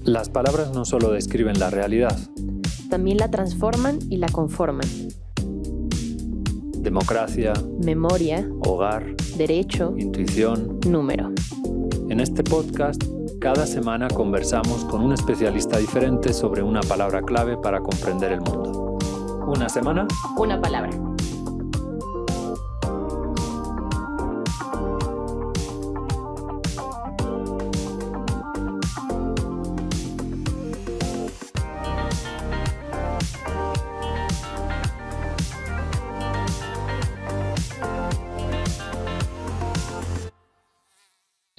Las palabras no solo describen la realidad. También la transforman y la conforman. Democracia, Memoria, hogar, derecho, intuición. número. En este podcast, cada semana conversamos con un especialista diferente sobre una palabra clave para comprender el mundo. Una semana, Una palabra.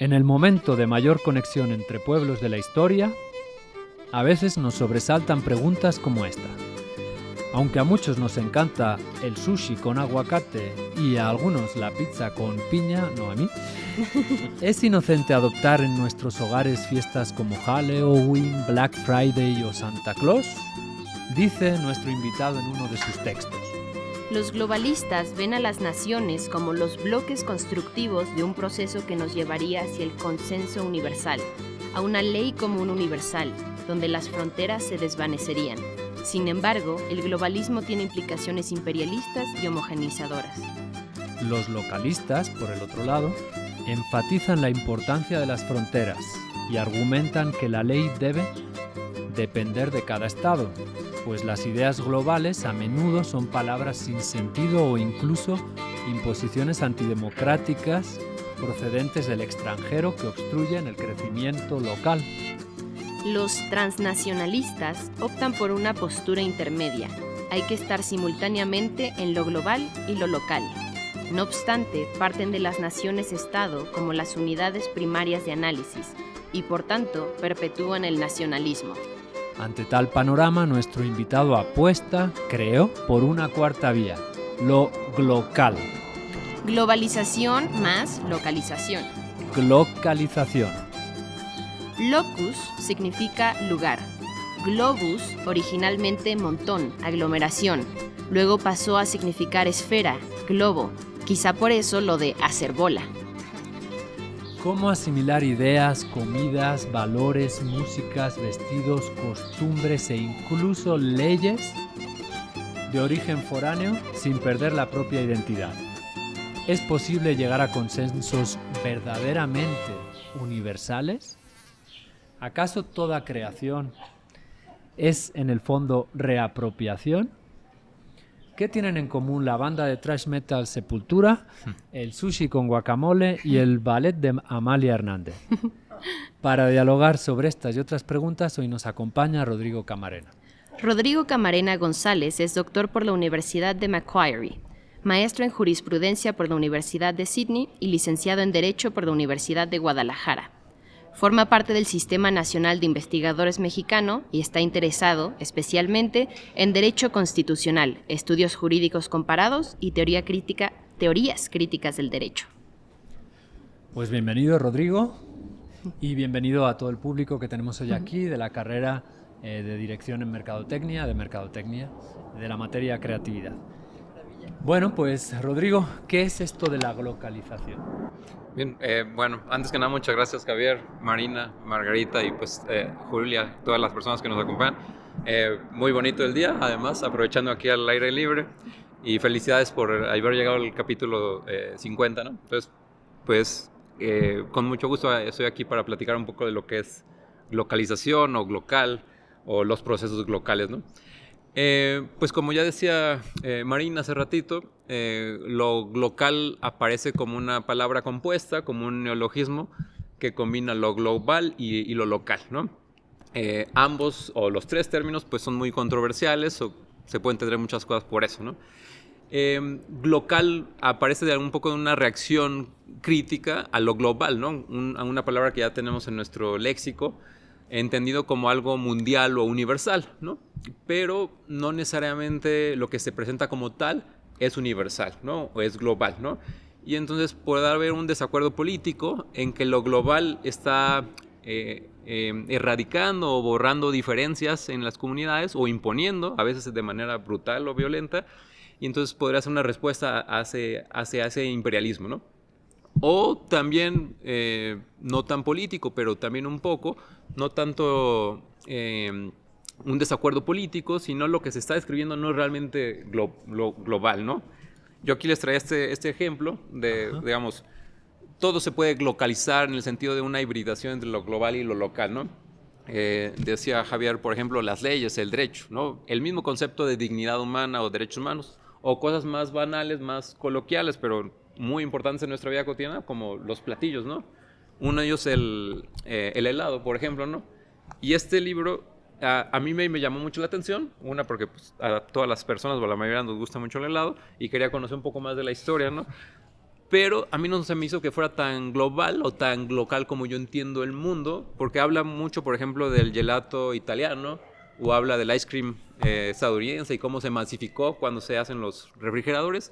En el momento de mayor conexión entre pueblos de la historia, a veces nos sobresaltan preguntas como esta. Aunque a muchos nos encanta el sushi con aguacate y a algunos la pizza con piña, no a mí, ¿es inocente adoptar en nuestros hogares fiestas como Halloween, Black Friday o Santa Claus? Dice nuestro invitado en uno de sus textos. Los globalistas ven a las naciones como los bloques constructivos de un proceso que nos llevaría hacia el consenso universal, a una ley común universal, donde las fronteras se desvanecerían. Sin embargo, el globalismo tiene implicaciones imperialistas y homogenizadoras. Los localistas, por el otro lado, enfatizan la importancia de las fronteras y argumentan que la ley debe depender de cada estado, pues las ideas globales a menudo son palabras sin sentido o incluso imposiciones antidemocráticas procedentes del extranjero que obstruyen el crecimiento local. Los transnacionalistas optan por una postura intermedia. Hay que estar simultáneamente en lo global y lo local. No obstante, parten de las naciones-estado como las unidades primarias de análisis y, por tanto, perpetúan el nacionalismo. Ante tal panorama, nuestro invitado apuesta, creo, por una cuarta vía, lo glocal. Globalización más localización. Glocalización. Locus significa lugar. Globus, originalmente montón, aglomeración. Luego pasó a significar esfera, globo. Quizá por eso lo de hacer bola. ¿Cómo asimilar ideas, comidas, valores, músicas, vestidos, costumbres e incluso leyes de origen foráneo sin perder la propia identidad? ¿Es posible llegar a consensos verdaderamente universales? ¿Acaso toda creación es en el fondo reapropiación? ¿Qué tienen en común la banda de thrash metal Sepultura, el sushi con guacamole y el ballet de Amalia Hernández? Para dialogar sobre estas y otras preguntas, hoy nos acompaña Rodrigo Camarena. Rodrigo Camarena González es doctor por la Universidad de Macquarie, maestro en jurisprudencia por la Universidad de Sydney y licenciado en Derecho por la Universidad de Guadalajara. Forma parte del Sistema Nacional de Investigadores mexicano y está interesado, especialmente, en Derecho Constitucional, Estudios Jurídicos Comparados y teorías críticas del derecho. Pues bienvenido, Rodrigo, y bienvenido a todo el público que tenemos hoy aquí de la carrera de Dirección en Mercadotecnia, de la materia Creatividad. Bueno, pues Rodrigo, ¿qué es esto de la glocalización? Bien, bueno, antes que nada muchas gracias Javier, Marina, Margarita y pues Julia, todas las personas que nos acompañan. Muy bonito el día, además, aprovechando aquí al aire libre y felicidades por haber llegado al capítulo 50, ¿no? Entonces, pues con mucho gusto estoy aquí para platicar un poco de lo que es localización o glocal o los procesos glocales, ¿no? Pues como ya decía Marina hace ratito, lo local aparece como una palabra compuesta, como un neologismo que combina lo global y lo local, ¿no? Ambos o los tres términos pues son muy controversiales o se pueden entender muchas cosas por eso, ¿no? Local aparece de un poco de una reacción crítica a lo global, ¿no? A una palabra que ya tenemos en nuestro léxico, entendido como algo mundial o universal, ¿no? Pero no necesariamente lo que se presenta como tal es universal, ¿no? O es global, ¿no? Y entonces puede haber un desacuerdo político en que lo global está erradicando o borrando diferencias en las comunidades o imponiendo, a veces de manera brutal o violenta, y entonces podría ser una respuesta hacia ese imperialismo, ¿no? O también, no tan político, pero también un poco, no tanto un desacuerdo político, sino lo que se está describiendo no es realmente global, ¿no? Yo aquí les traía este ejemplo de, digamos, todo se puede localizar en el sentido de una hibridación entre lo global y lo local, ¿no? Decía Javier, por ejemplo, las leyes, el derecho, ¿no? El mismo concepto de dignidad humana o derechos humanos, o cosas más banales, más coloquiales, pero muy importantes en nuestra vida cotidiana, como los platillos, ¿no? Uno de ellos el helado, por ejemplo, ¿no? Y este libro a mí me llamó mucho la atención, una porque pues, a todas las personas o a la mayoría nos gusta mucho el helado y quería conocer un poco más de la historia, ¿no? Pero a mí no se me hizo que fuera tan global o tan local como yo entiendo el mundo, porque habla mucho, por ejemplo, del gelato italiano o habla del ice cream estadounidense y cómo se masificó cuando se hacen los refrigeradores,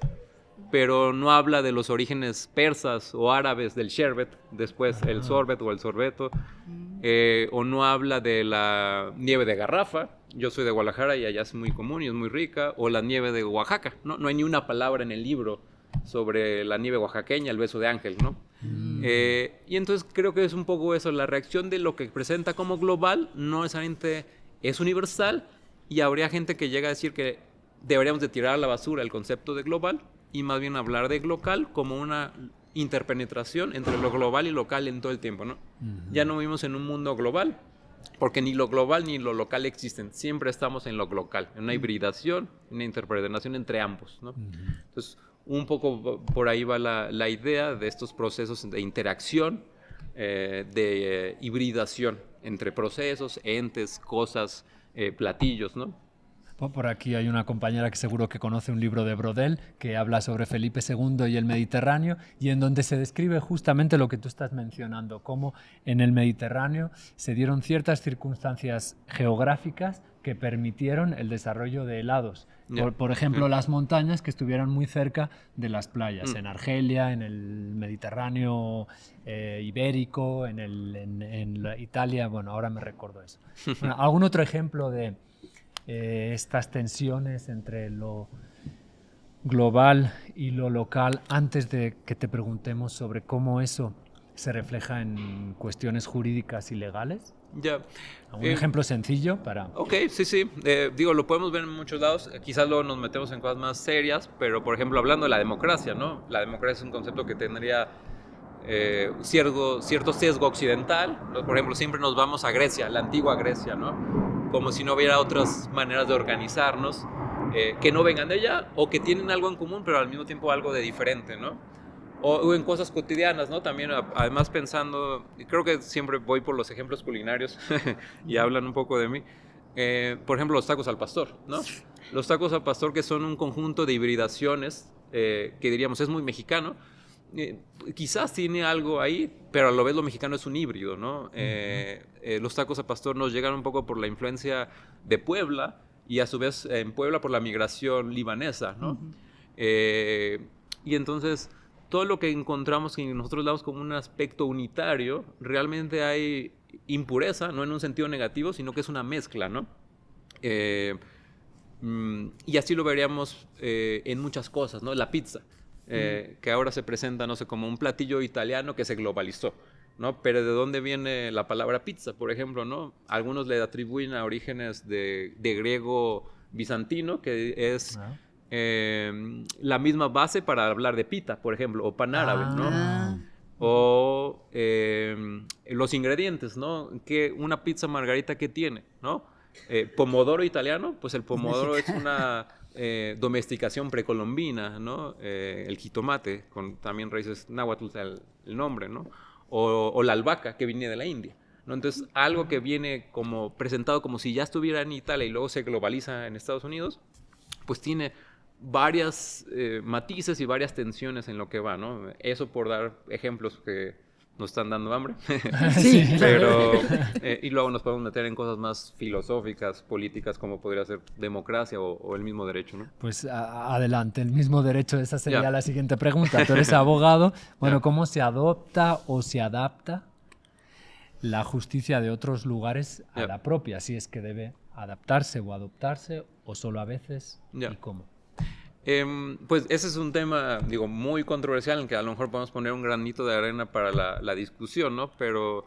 pero no habla de los orígenes persas o árabes del sherbet, después el sorbet o el sorbeto, o no habla de la nieve de garrafa. Yo soy de Guadalajara y allá es muy común y es muy rica, o la nieve de Oaxaca, ¿no? No hay ni una palabra en el libro sobre la nieve oaxaqueña, el beso de ángel, ¿no? Y entonces creo que es un poco eso, la reacción de lo que presenta como global no necesariamente es universal, y habría gente que llega a decir que deberíamos de tirar a la basura el concepto de global y más bien hablar de local como una interpenetración entre lo global y local en todo el tiempo, ¿no? Ya no vivimos en un mundo global, porque ni lo global ni lo local existen. Siempre estamos en lo local, en una hibridación, una interpenetración entre ambos, ¿no? Entonces, un poco por ahí va la idea de estos procesos de interacción, de hibridación entre procesos, entes, cosas, platillos, ¿no? Por aquí hay una compañera que seguro que conoce un libro de Brodel que habla sobre Felipe II y el Mediterráneo, y en donde se describe justamente lo que tú estás mencionando, cómo en el Mediterráneo se dieron ciertas circunstancias geográficas que permitieron el desarrollo de helados. Por ejemplo, las montañas que estuvieran muy cerca de las playas, en Argelia, en el Mediterráneo ibérico, en Italia, bueno, ahora me recuerdo eso. Bueno, ¿algún otro ejemplo de estas tensiones entre lo global y lo local, antes de que te preguntemos sobre cómo eso se refleja en cuestiones jurídicas y legales? Ya. ¿Algún ejemplo sencillo para...? Ok, sí. Digo, lo podemos ver en muchos lados. Quizás luego nos metemos en cosas más serias, pero por ejemplo, hablando de la democracia, ¿no? La democracia es un concepto que tendría cierto sesgo occidental, ¿no? Por ejemplo, siempre nos vamos a Grecia, la antigua Grecia, ¿no? Como si no hubiera otras maneras de organizarnos que no vengan de allá, o que tienen algo en común, pero al mismo tiempo algo de diferente, ¿no? O en cosas cotidianas, ¿no? También, además pensando, creo que siempre voy por los ejemplos culinarios y hablan un poco de mí. Por ejemplo, los tacos al pastor, ¿no? Los tacos al pastor, que son un conjunto de hibridaciones que diríamos es muy mexicano. Quizás tiene algo ahí, pero a lo vez lo mexicano es un híbrido, ¿no? Los tacos al pastor nos llegan un poco por la influencia de Puebla, y a su vez en Puebla por la migración libanesa, ¿no? Y entonces todo lo que encontramos que nosotros damos como un aspecto unitario, realmente hay impureza, no en un sentido negativo, sino que es una mezcla, ¿no? Y así lo veríamos en muchas cosas, ¿no? La pizza, que ahora se presenta, no sé, como un platillo italiano que se globalizó, ¿no? Pero ¿de dónde viene la palabra pizza, por ejemplo, ¿no? Algunos le atribuyen a orígenes de griego bizantino, que es la misma base para hablar de pita, por ejemplo, o pan árabe, ¿no? O los ingredientes, ¿no? Que una pizza margarita, ¿qué tiene, no? Pomodoro italiano, pues el pomodoro es una domesticación precolombina, ¿no? El jitomate, con también raíces náhuatl, el nombre, ¿no? O la albahaca, que viene de la India, ¿no? Entonces, algo que viene como presentado como si ya estuviera en Italia y luego se globaliza en Estados Unidos, pues tiene varias matices y varias tensiones en lo que va, ¿no? Eso por dar ejemplos que nos están dando hambre. Sí. Pero, y luego nos podemos meter en cosas más filosóficas, políticas, como podría ser democracia o el mismo derecho, ¿no? Pues adelante, el mismo derecho. Esa sería la siguiente pregunta. Tú eres abogado. Bueno, ¿cómo se adopta o se adapta la justicia de otros lugares a la propia? Si es que debe adaptarse o adoptarse, o solo a veces, ¿y cómo? Pues ese es un tema, digo, muy controversial en el que a lo mejor podemos poner un granito de arena para la discusión, ¿no? Pero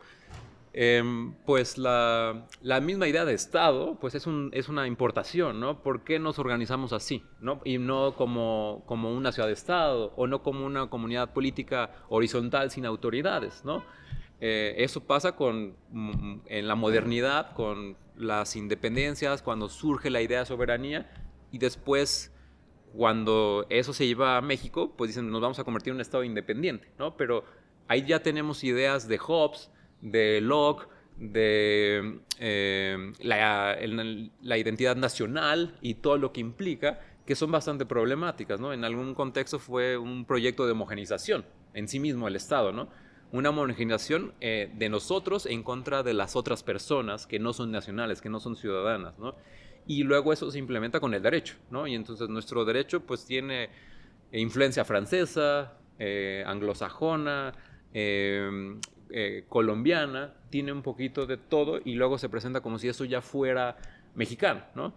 pues la misma idea de Estado pues es una importación, ¿no? ¿Por qué nos organizamos así, ¿no? Y no como una ciudad-estado o no como una comunidad política horizontal sin autoridades, ¿no? Eso pasa en la modernidad, con las independencias, cuando surge la idea de soberanía y después cuando eso se lleva a México, pues dicen nos vamos a convertir en un estado independiente, ¿no? Pero ahí ya tenemos ideas de Hobbes, de Locke, de la identidad nacional y todo lo que implica, que son bastante problemáticas, ¿no? En algún contexto fue un proyecto de homogenización en sí mismo el Estado, ¿no? Una homogenización de nosotros en contra de las otras personas que no son nacionales, que no son ciudadanas, ¿no? Y luego eso se implementa con el derecho, ¿no? Y entonces nuestro derecho pues tiene influencia francesa, anglosajona, colombiana, tiene un poquito de todo y luego se presenta como si eso ya fuera mexicano, ¿no?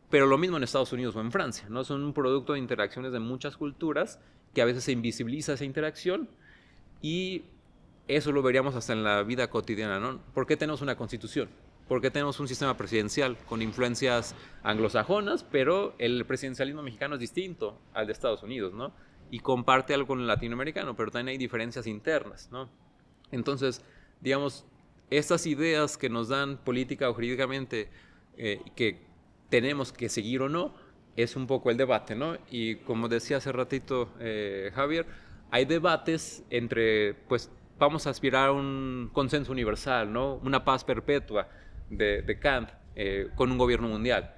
Pero lo mismo en Estados Unidos o en Francia, ¿no? Son un producto de interacciones de muchas culturas que a veces se invisibiliza esa interacción y eso lo veríamos hasta en la vida cotidiana, ¿no? ¿Por qué tenemos una constitución? ¿Por qué tenemos un sistema presidencial con influencias anglosajonas, pero el presidencialismo mexicano es distinto al de Estados Unidos, ¿no? Y comparte algo con el latinoamericano, pero también hay diferencias internas, ¿no? Entonces, digamos, estas ideas que nos dan política o jurídicamente que tenemos que seguir o no, es un poco el debate, ¿no? Y como decía hace ratito Javier, hay debates entre, pues, vamos a aspirar a un consenso universal, ¿no? Una paz perpetua de Kant con un gobierno mundial.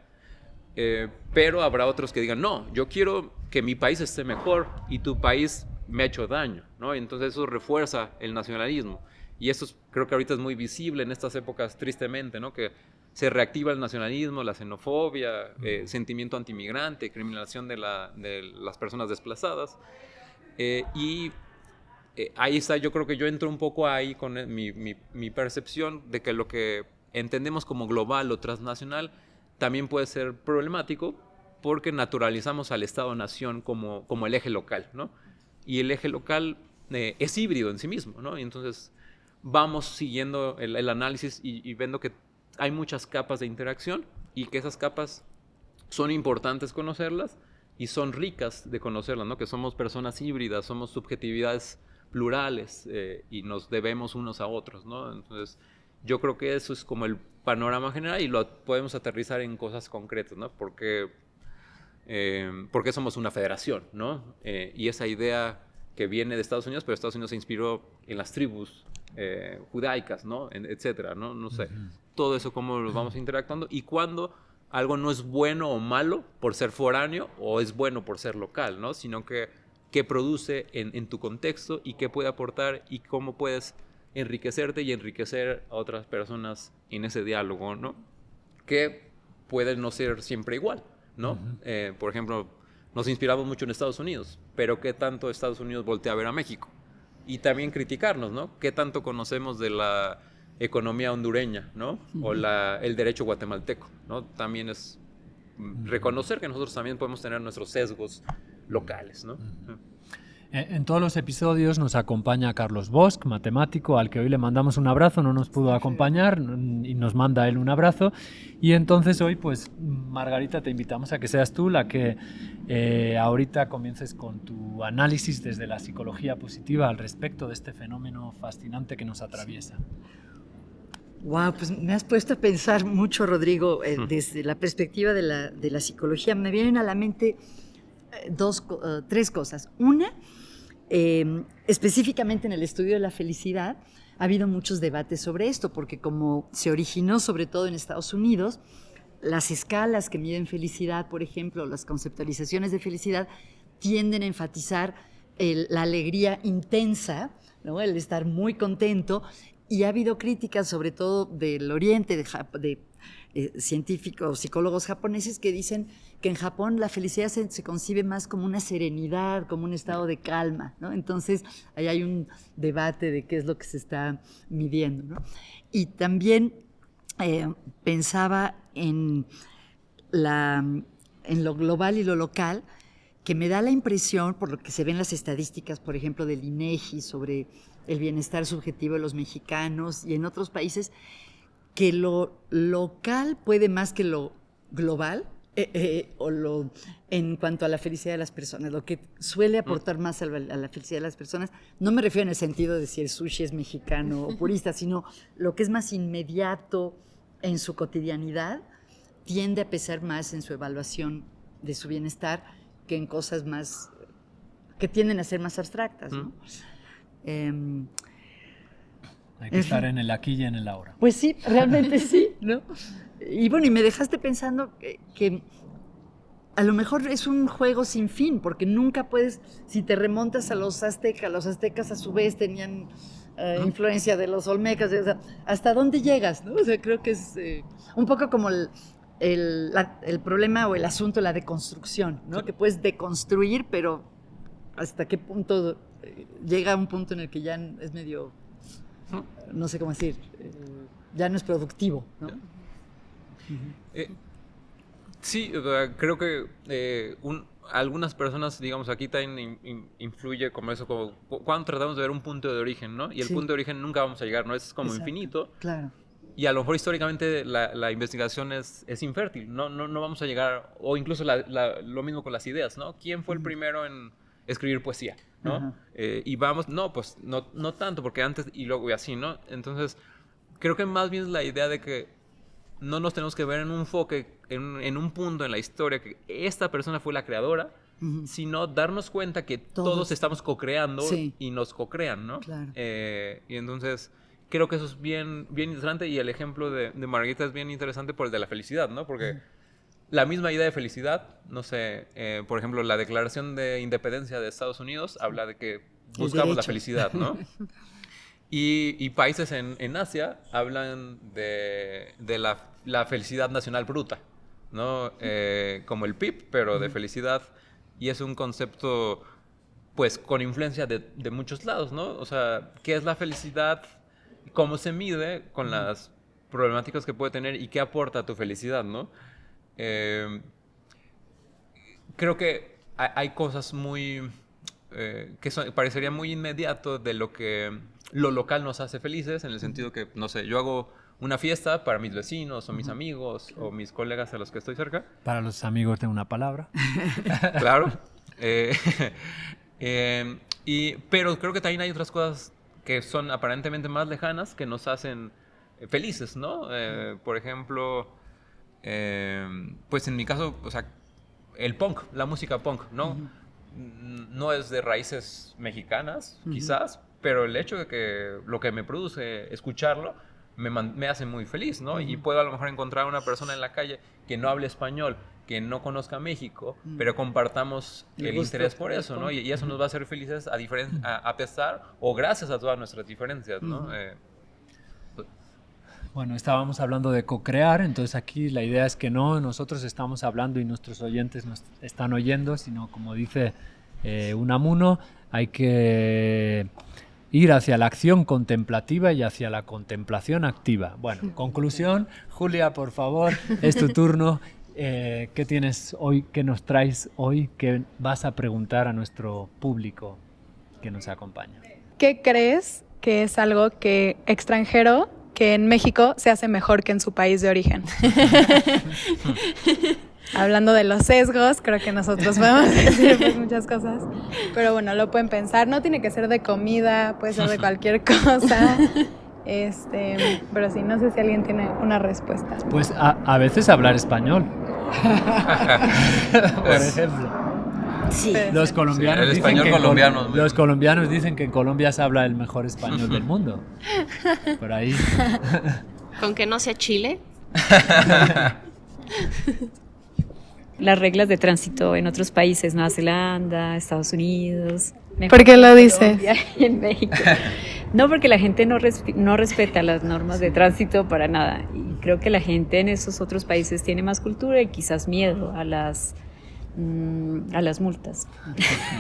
Pero habrá otros que digan, no, yo quiero que mi país esté mejor y tu país me ha hecho daño, ¿no? Y entonces eso refuerza el nacionalismo. Y esto creo que ahorita es muy visible en estas épocas, tristemente, ¿no? Que se reactiva el nacionalismo, la xenofobia, sentimiento antimigrante, criminalización de las personas desplazadas. Ahí está, yo creo que yo entro un poco ahí con mi percepción de que lo que entendemos como global o transnacional también puede ser problemático porque naturalizamos al Estado-Nación como el eje local, ¿no? Y el eje local es híbrido en sí mismo, ¿no? Y entonces vamos siguiendo el análisis y viendo que hay muchas capas de interacción y que esas capas son importantes conocerlas y son ricas de conocerlas, ¿no? Que somos personas híbridas, somos subjetividades plurales y nos debemos unos a otros, ¿no? Entonces, yo creo que eso es como el panorama general y lo podemos aterrizar en cosas concretas, ¿no? Porque somos una federación, ¿no? Y esa idea que viene de Estados Unidos, pero Estados Unidos se inspiró en las tribus judaicas, ¿no? Etcétera, ¿no? No sé. Todo eso cómo lo vamos interactuando y cuándo algo no es bueno o malo por ser foráneo o es bueno por ser local, ¿no? Sino que qué produce en tu contexto y qué puede aportar y cómo puedes enriquecerte y enriquecer a otras personas en ese diálogo, ¿no? Que puede no ser siempre igual, ¿no? Por ejemplo, nos inspiramos mucho en Estados Unidos, pero ¿qué tanto Estados Unidos voltea a ver a México? Y también criticarnos, ¿no? ¿Qué tanto conocemos de la economía hondureña, ¿no? O el derecho guatemalteco, ¿no? También es reconocer que nosotros también podemos tener nuestros sesgos locales, ¿no? En todos los episodios nos acompaña Carlos Bosch, matemático, al que hoy le mandamos un abrazo, no nos pudo acompañar y nos manda él un abrazo. Y entonces hoy, pues, Margarita, te invitamos a que seas tú la que ahorita comiences con tu análisis desde la psicología positiva al respecto de este fenómeno fascinante que nos atraviesa. Wow, pues me has puesto a pensar mucho, Rodrigo, desde la perspectiva de la psicología. Me vienen a la mente tres cosas. Una, específicamente en el estudio de la felicidad, ha habido muchos debates sobre esto, porque como se originó sobre todo en Estados Unidos, las escalas que miden felicidad, por ejemplo, las conceptualizaciones de felicidad, tienden a enfatizar la alegría intensa, ¿no? El estar muy contento, y ha habido críticas, sobre todo del Oriente, de científicos, psicólogos japoneses que dicen que en Japón la felicidad se concibe más como una serenidad, como un estado de calma, ¿no? Entonces, ahí hay un debate de qué es lo que se está midiendo, ¿no? Y también pensaba en lo global y lo local, que me da la impresión, por lo que se ven las estadísticas, por ejemplo, del INEGI sobre el bienestar subjetivo de los mexicanos y en otros países, que lo local puede más que lo global, en cuanto a la felicidad de las personas, lo que suele aportar más a la felicidad de las personas. No me refiero en el sentido de si el sushi es mexicano o purista, sino lo que es más inmediato en su cotidianidad tiende a pesar más en su evaluación de su bienestar que en cosas más que tienden a ser más abstractas, ¿no? Hay que estar en el aquí y en el ahora. Pues sí, realmente sí, ¿no? Y bueno, y me dejaste pensando que a lo mejor es un juego sin fin, porque nunca puedes, si te remontas a los aztecas a su vez tenían influencia de los olmecas, o sea, ¿hasta dónde llegas, no? O sea, creo que es un poco como el problema o el asunto de la deconstrucción, ¿no? Que puedes deconstruir, pero hasta qué punto llega un punto en el que ya es medio, no sé cómo decir, ya no es productivo, ¿no? Sí, creo que algunas personas, digamos, aquí también influye como eso, como cuando tratamos de ver un punto de origen, ¿no? Y el punto de origen nunca vamos a llegar, ¿no? Es como infinito. Claro. Y a lo mejor históricamente la investigación es infértil, no vamos a llegar, o incluso lo mismo con las ideas, ¿no? ¿Quién fue el primero en escribir poesía, ¿no? Y vamos, no, pues no tanto, porque antes y luego y así, ¿no? Entonces, creo que más bien es la idea de que no nos tenemos que ver en un enfoque, en un punto en la historia, que esta persona fue la creadora, sino darnos cuenta que todos estamos co-creando y nos co-crean, ¿no? Claro. Y entonces, creo que eso es bien, bien interesante, y el ejemplo de Margarita es bien interesante por el de la felicidad, ¿no? Porque la misma idea de felicidad, no sé, por ejemplo, la Declaración de Independencia de Estados Unidos habla de que buscamos la felicidad, ¿no? Y países en Asia hablan de la felicidad nacional bruta, ¿no? Como el PIB, pero de felicidad. Y es un concepto, pues, con influencia de muchos lados, ¿no? O sea, ¿qué es la felicidad? ¿Cómo se mide con las problemáticas que puede tener y qué aporta a tu felicidad, ¿no? Creo que hay cosas muy... que parecería muy inmediato de lo que lo local nos hace felices, en el sentido que, no sé, yo hago una fiesta para mis vecinos o mis amigos o mis colegas a los que estoy cerca. Para los amigos de una palabra. Claro. Pero creo que también hay otras cosas que son aparentemente más lejanas que nos hacen felices, ¿no? Por ejemplo, pues en mi caso, o sea, el punk, la música punk, ¿no? No es de raíces mexicanas, quizás, pero el hecho de que lo que me produce escucharlo me hace muy feliz, ¿no? Y puedo a lo mejor encontrar a una persona en la calle que no hable español, que no conozca México, pero compartamos el interés por eso, ¿no? Y eso nos va a hacer felices a pesar o gracias a todas nuestras diferencias, ¿no? Bueno, estábamos hablando de co-crear, entonces aquí la idea es que no nosotros estamos hablando y nuestros oyentes nos están oyendo, sino como dice Unamuno, hay que ir hacia la acción contemplativa y hacia la contemplación activa. Bueno, conclusión, Julia, por favor, es tu turno. ¿Qué tienes hoy, qué nos traes hoy, qué vas a preguntar a nuestro público que nos acompaña? ¿Qué crees que es algo que extranjero que en México se hace mejor que en su país de origen? Hablando de los sesgos, creo que nosotros podemos decir pues muchas cosas, pero bueno, lo pueden pensar, no tiene que ser de comida, puede ser de cualquier cosa, pero sí, no sé si alguien tiene una respuesta. Pues a veces hablar español, por ejemplo. Sí. Los colombianos, el español colombiano. Los colombianos dicen que en Colombia se habla el mejor español del mundo. Por ahí. Con que no sea Chile. Las reglas de tránsito en otros países, Nueva Zelanda, Estados Unidos. ¿Por qué lo dices? Y en México. No, porque la gente no respeta las normas de tránsito para nada. Y creo que la gente en esos otros países tiene más cultura y quizás miedo a las multas.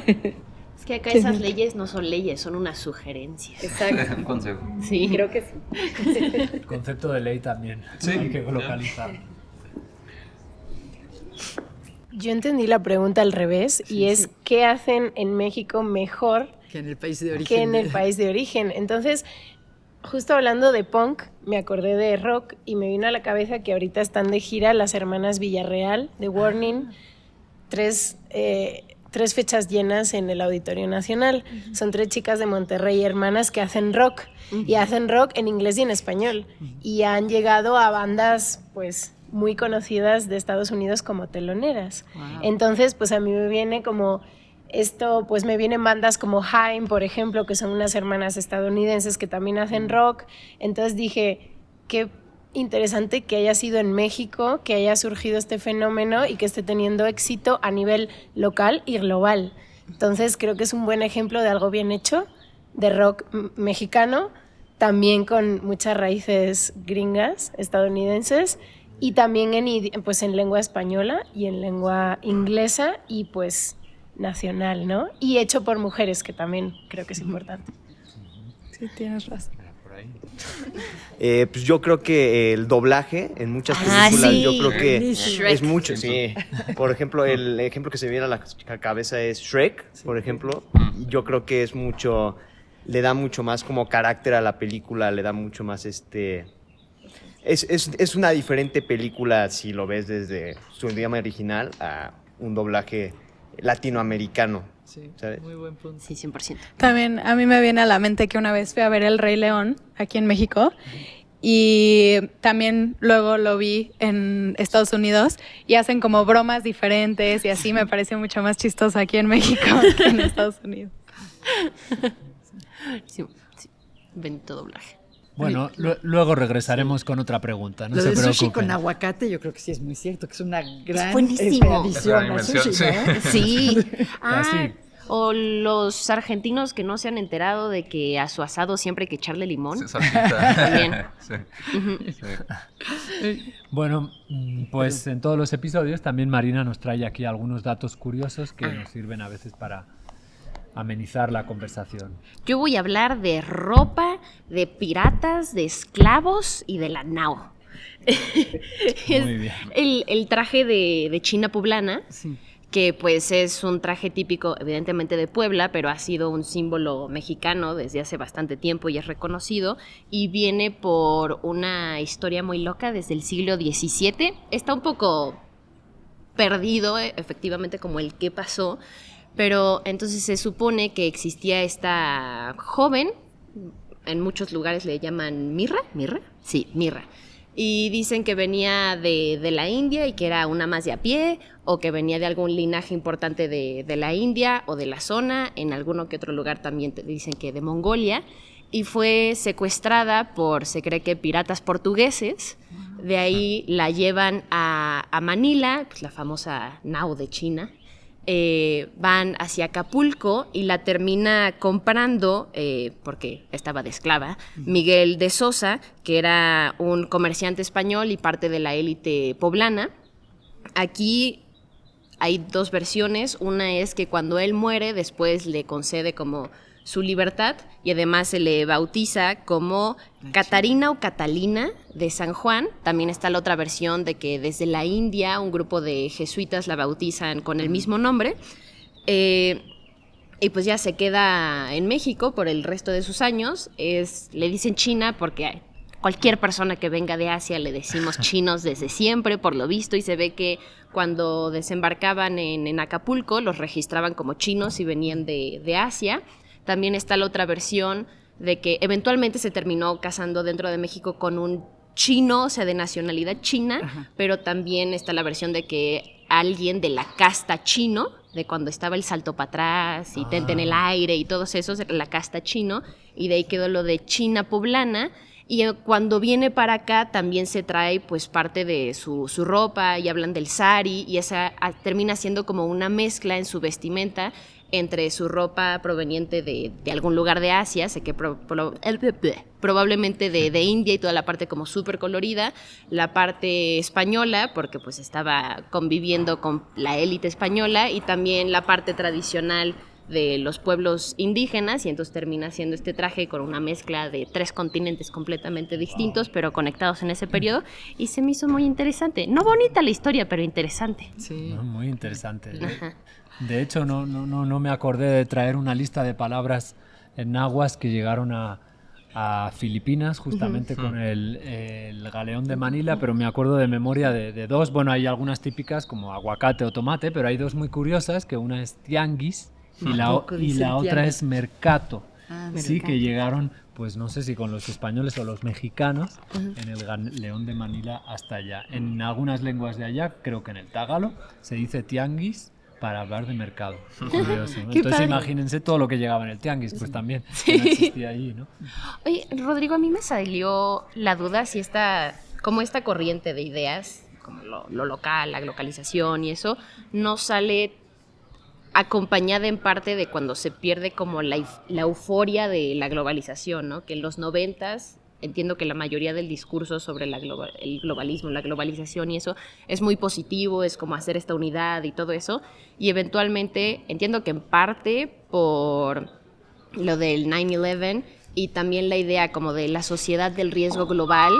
Es que acá esas leyes no son leyes, son unas sugerencias. Exacto. Un consejo. Sí. Creo que sí. El concepto de ley también. Sí. Hay que localizarlo. Yo entendí la pregunta al revés y es ¿qué hacen en México mejor que en el país de origen? Que en el país de origen. Entonces, justo hablando de punk, me acordé de rock y me vino a la cabeza que ahorita están de gira las hermanas Villarreal de Warning, 3 fechas llenas en el Auditorio Nacional. Son 3 chicas de Monterrey, hermanas, que hacen rock y hacen rock en inglés y en español y han llegado a bandas pues muy conocidas de Estados Unidos como teloneras. Wow. Entonces, pues a mí me viene como esto, pues me vienen bandas como Haim, por ejemplo, que son unas hermanas estadounidenses que también hacen rock. Entonces dije, qué interesante que haya sido en México, que haya surgido este fenómeno y que esté teniendo éxito a nivel local y global. Entonces creo que es un buen ejemplo de algo bien hecho, de rock mexicano, también con muchas raíces gringas, estadounidenses, y también en lengua española y en lengua inglesa y pues nacional, ¿no? Y hecho por mujeres, que también creo que es importante. Sí, tienes razón. Pues yo creo que el doblaje en muchas películas, sí. yo creo que Shrek. es mucho, sí. Por ejemplo, el ejemplo que se me viene a la cabeza es Shrek, por ejemplo. Yo creo que es mucho, le da mucho más como carácter a la película, le da mucho más Es una diferente película si lo ves desde su idioma original a un doblaje latinoamericano. Sí, ¿sabes? muy buen punto. Sí, 100%. También a mí me viene a la mente que una vez fui a ver El Rey León aquí en México y también luego lo vi en Estados Unidos y hacen como bromas diferentes y así me pareció mucho más chistoso aquí en México que en Estados Unidos. Sí, bendito doblaje. Bueno, luego regresaremos con otra pregunta, no Lo se del preocupen. sushi con aguacate yo creo que sí es muy cierto, que es una gran buenísimo. adición Gran al sushi, invención, ¿no? Sí. Casi. O los argentinos que no se han enterado de que a su asado siempre hay que echarle limón. Sí, salsita. También. Sí. Sí. Bueno, pues en todos los episodios también Marina nos trae aquí algunos datos curiosos que nos sirven a veces para amenizar la conversación. Yo voy a hablar de ropa, de piratas, de esclavos y de la nao. Muy bien. El traje de China poblana, Sí. que pues es un traje típico evidentemente de Puebla, pero ha sido un símbolo mexicano desde hace bastante tiempo y es reconocido, y viene por una historia muy loca desde el siglo XVII. Está un poco perdido, efectivamente, como el qué pasó, pero entonces se supone que existía esta joven, en muchos lugares le llaman Mirra, sí, Mirra, y dicen que venía de la India y que era una más de a pie, o que venía de algún linaje importante de la India o de la zona, en alguno que otro lugar también te dicen que de Mongolia, y fue secuestrada por, se cree que piratas portugueses. De ahí la llevan a Manila, pues la famosa nao de China. Van hacia Acapulco y la termina comprando, porque estaba de esclava, Miguel de Sosa, que era un comerciante español y parte de la élite poblana. Aquí hay 2 versiones. Una es que cuando él muere, después le concede como su libertad y además se le bautiza como Catarina o Catalina de San Juan. También está la otra versión de que desde la India un grupo de jesuitas la bautizan con el mismo nombre, y pues ya se queda en México por el resto de sus años. Le dicen China porque cualquier persona que venga de Asia le decimos chinos desde siempre, por lo visto, y se ve que cuando desembarcaban en Acapulco los registraban como chinos y venían de Asia. También está la otra versión de que eventualmente se terminó casando dentro de México con un chino, o sea, de nacionalidad china. Ajá. Pero también está la versión de que alguien de la casta chino, de cuando estaba el salto para atrás y tente en el aire y todos esos, la casta chino, y de ahí quedó lo de China poblana. Y cuando viene para acá también se trae pues parte de su ropa y hablan del sari, y esa termina siendo como una mezcla en su vestimenta entre su ropa proveniente de algún lugar de Asia, sé que probablemente de India y toda la parte como súper colorida, la parte española, porque pues estaba conviviendo con la élite española, y también la parte tradicional de los pueblos indígenas y entonces termina siendo este traje con una mezcla de 3 continentes completamente distintos, pero conectados en ese periodo, y se me hizo muy interesante. No bonita la historia, pero interesante. Sí. No, muy interesante. Ajá. De hecho, no me acordé de traer una lista de palabras en náhuatl que llegaron a Filipinas justamente con el galeón de Manila, pero me acuerdo de memoria de dos. Bueno, hay algunas típicas como aguacate o tomate, pero hay dos muy curiosas, que una es tianguis y la otra es mercato. Sí, que llegaron, pues no sé si con los españoles o los mexicanos, en el galeón de Manila hasta allá. En algunas lenguas de allá, creo que en el tagalo, se dice tianguis para hablar de mercado. Curioso, ¿no? Entonces padre. Imagínense todo lo que llegaba en el tianguis, pues también que no existía allí, ¿no? Oye, Rodrigo, a mí me salió la duda si esta corriente de ideas, como lo local, la localización y eso, no sale acompañada en parte de cuando se pierde como la euforia de la globalización, ¿no? Que en los 90s entiendo que la mayoría del discurso sobre el globalismo, la globalización y eso es muy positivo, es como hacer esta unidad y todo eso, y eventualmente entiendo que en parte por lo del 9/11 y también la idea como de la sociedad del riesgo global,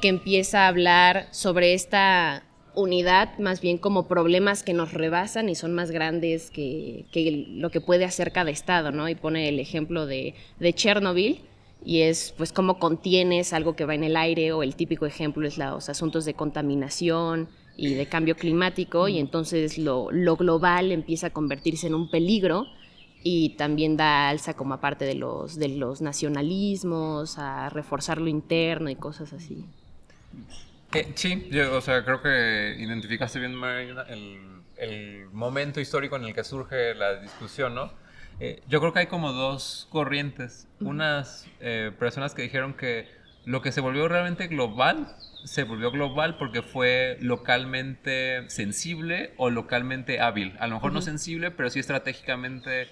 que empieza a hablar sobre esta unidad más bien como problemas que nos rebasan y son más grandes que lo que puede hacer cada estado, ¿no? Y pone el ejemplo de Chernobyl, y es pues cómo contienes algo que va en el aire, o el típico ejemplo es los asuntos de contaminación y de cambio climático, y entonces lo global empieza a convertirse en un peligro, y también da alza como aparte de los nacionalismos, a reforzar lo interno y cosas así. Sí, o sea, creo que identificaste bien, Marina, el momento histórico en el que surge la discusión, ¿no? Yo creo que hay como dos corrientes. Unas personas que dijeron que lo que se volvió realmente global, se volvió global porque fue localmente sensible o localmente hábil. A lo mejor no sensible, pero sí estratégicamente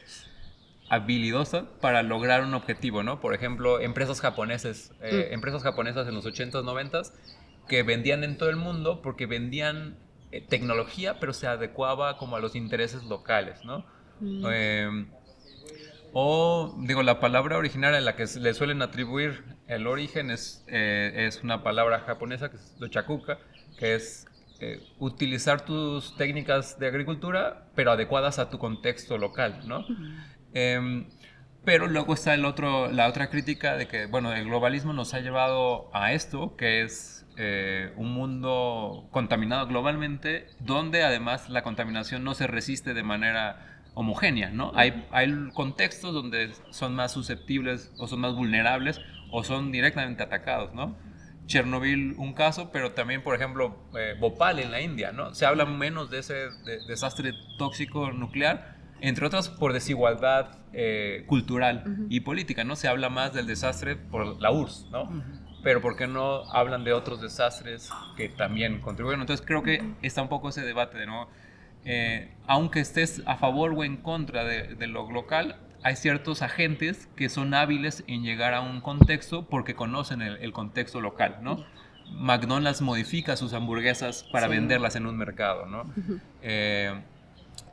habilidosa para lograr un objetivo, ¿no? Por ejemplo, empresas japonesas en los 80s, 90s, que vendían en todo el mundo porque vendían tecnología, pero se adecuaba como a los intereses locales, ¿no? La palabra original en la que le suelen atribuir el origen es una palabra japonesa que es dochakuka, que es utilizar tus técnicas de agricultura, pero adecuadas a tu contexto local, ¿no? Pero luego está la otra crítica de que, bueno, el globalismo nos ha llevado a esto, que es un mundo contaminado globalmente, donde además la contaminación no se resiste de manera homogénea, ¿no? Hay contextos donde son más susceptibles o son más vulnerables o son directamente atacados, ¿no? Chernobyl, un caso, pero también, por ejemplo, Bhopal en la India, ¿no? Se habla menos de ese desastre tóxico nuclear, entre otras por desigualdad cultural y política, ¿no? Se habla más del desastre por la URSS, ¿no? Pero ¿por qué no hablan de otros desastres que también contribuyen? Entonces creo que está un poco ese debate de nuevo. Aunque estés a favor o en contra de lo local, hay ciertos agentes que son hábiles en llegar a un contexto porque conocen el contexto local, ¿no? McDonald's modifica sus hamburguesas para venderlas en un mercado, ¿no?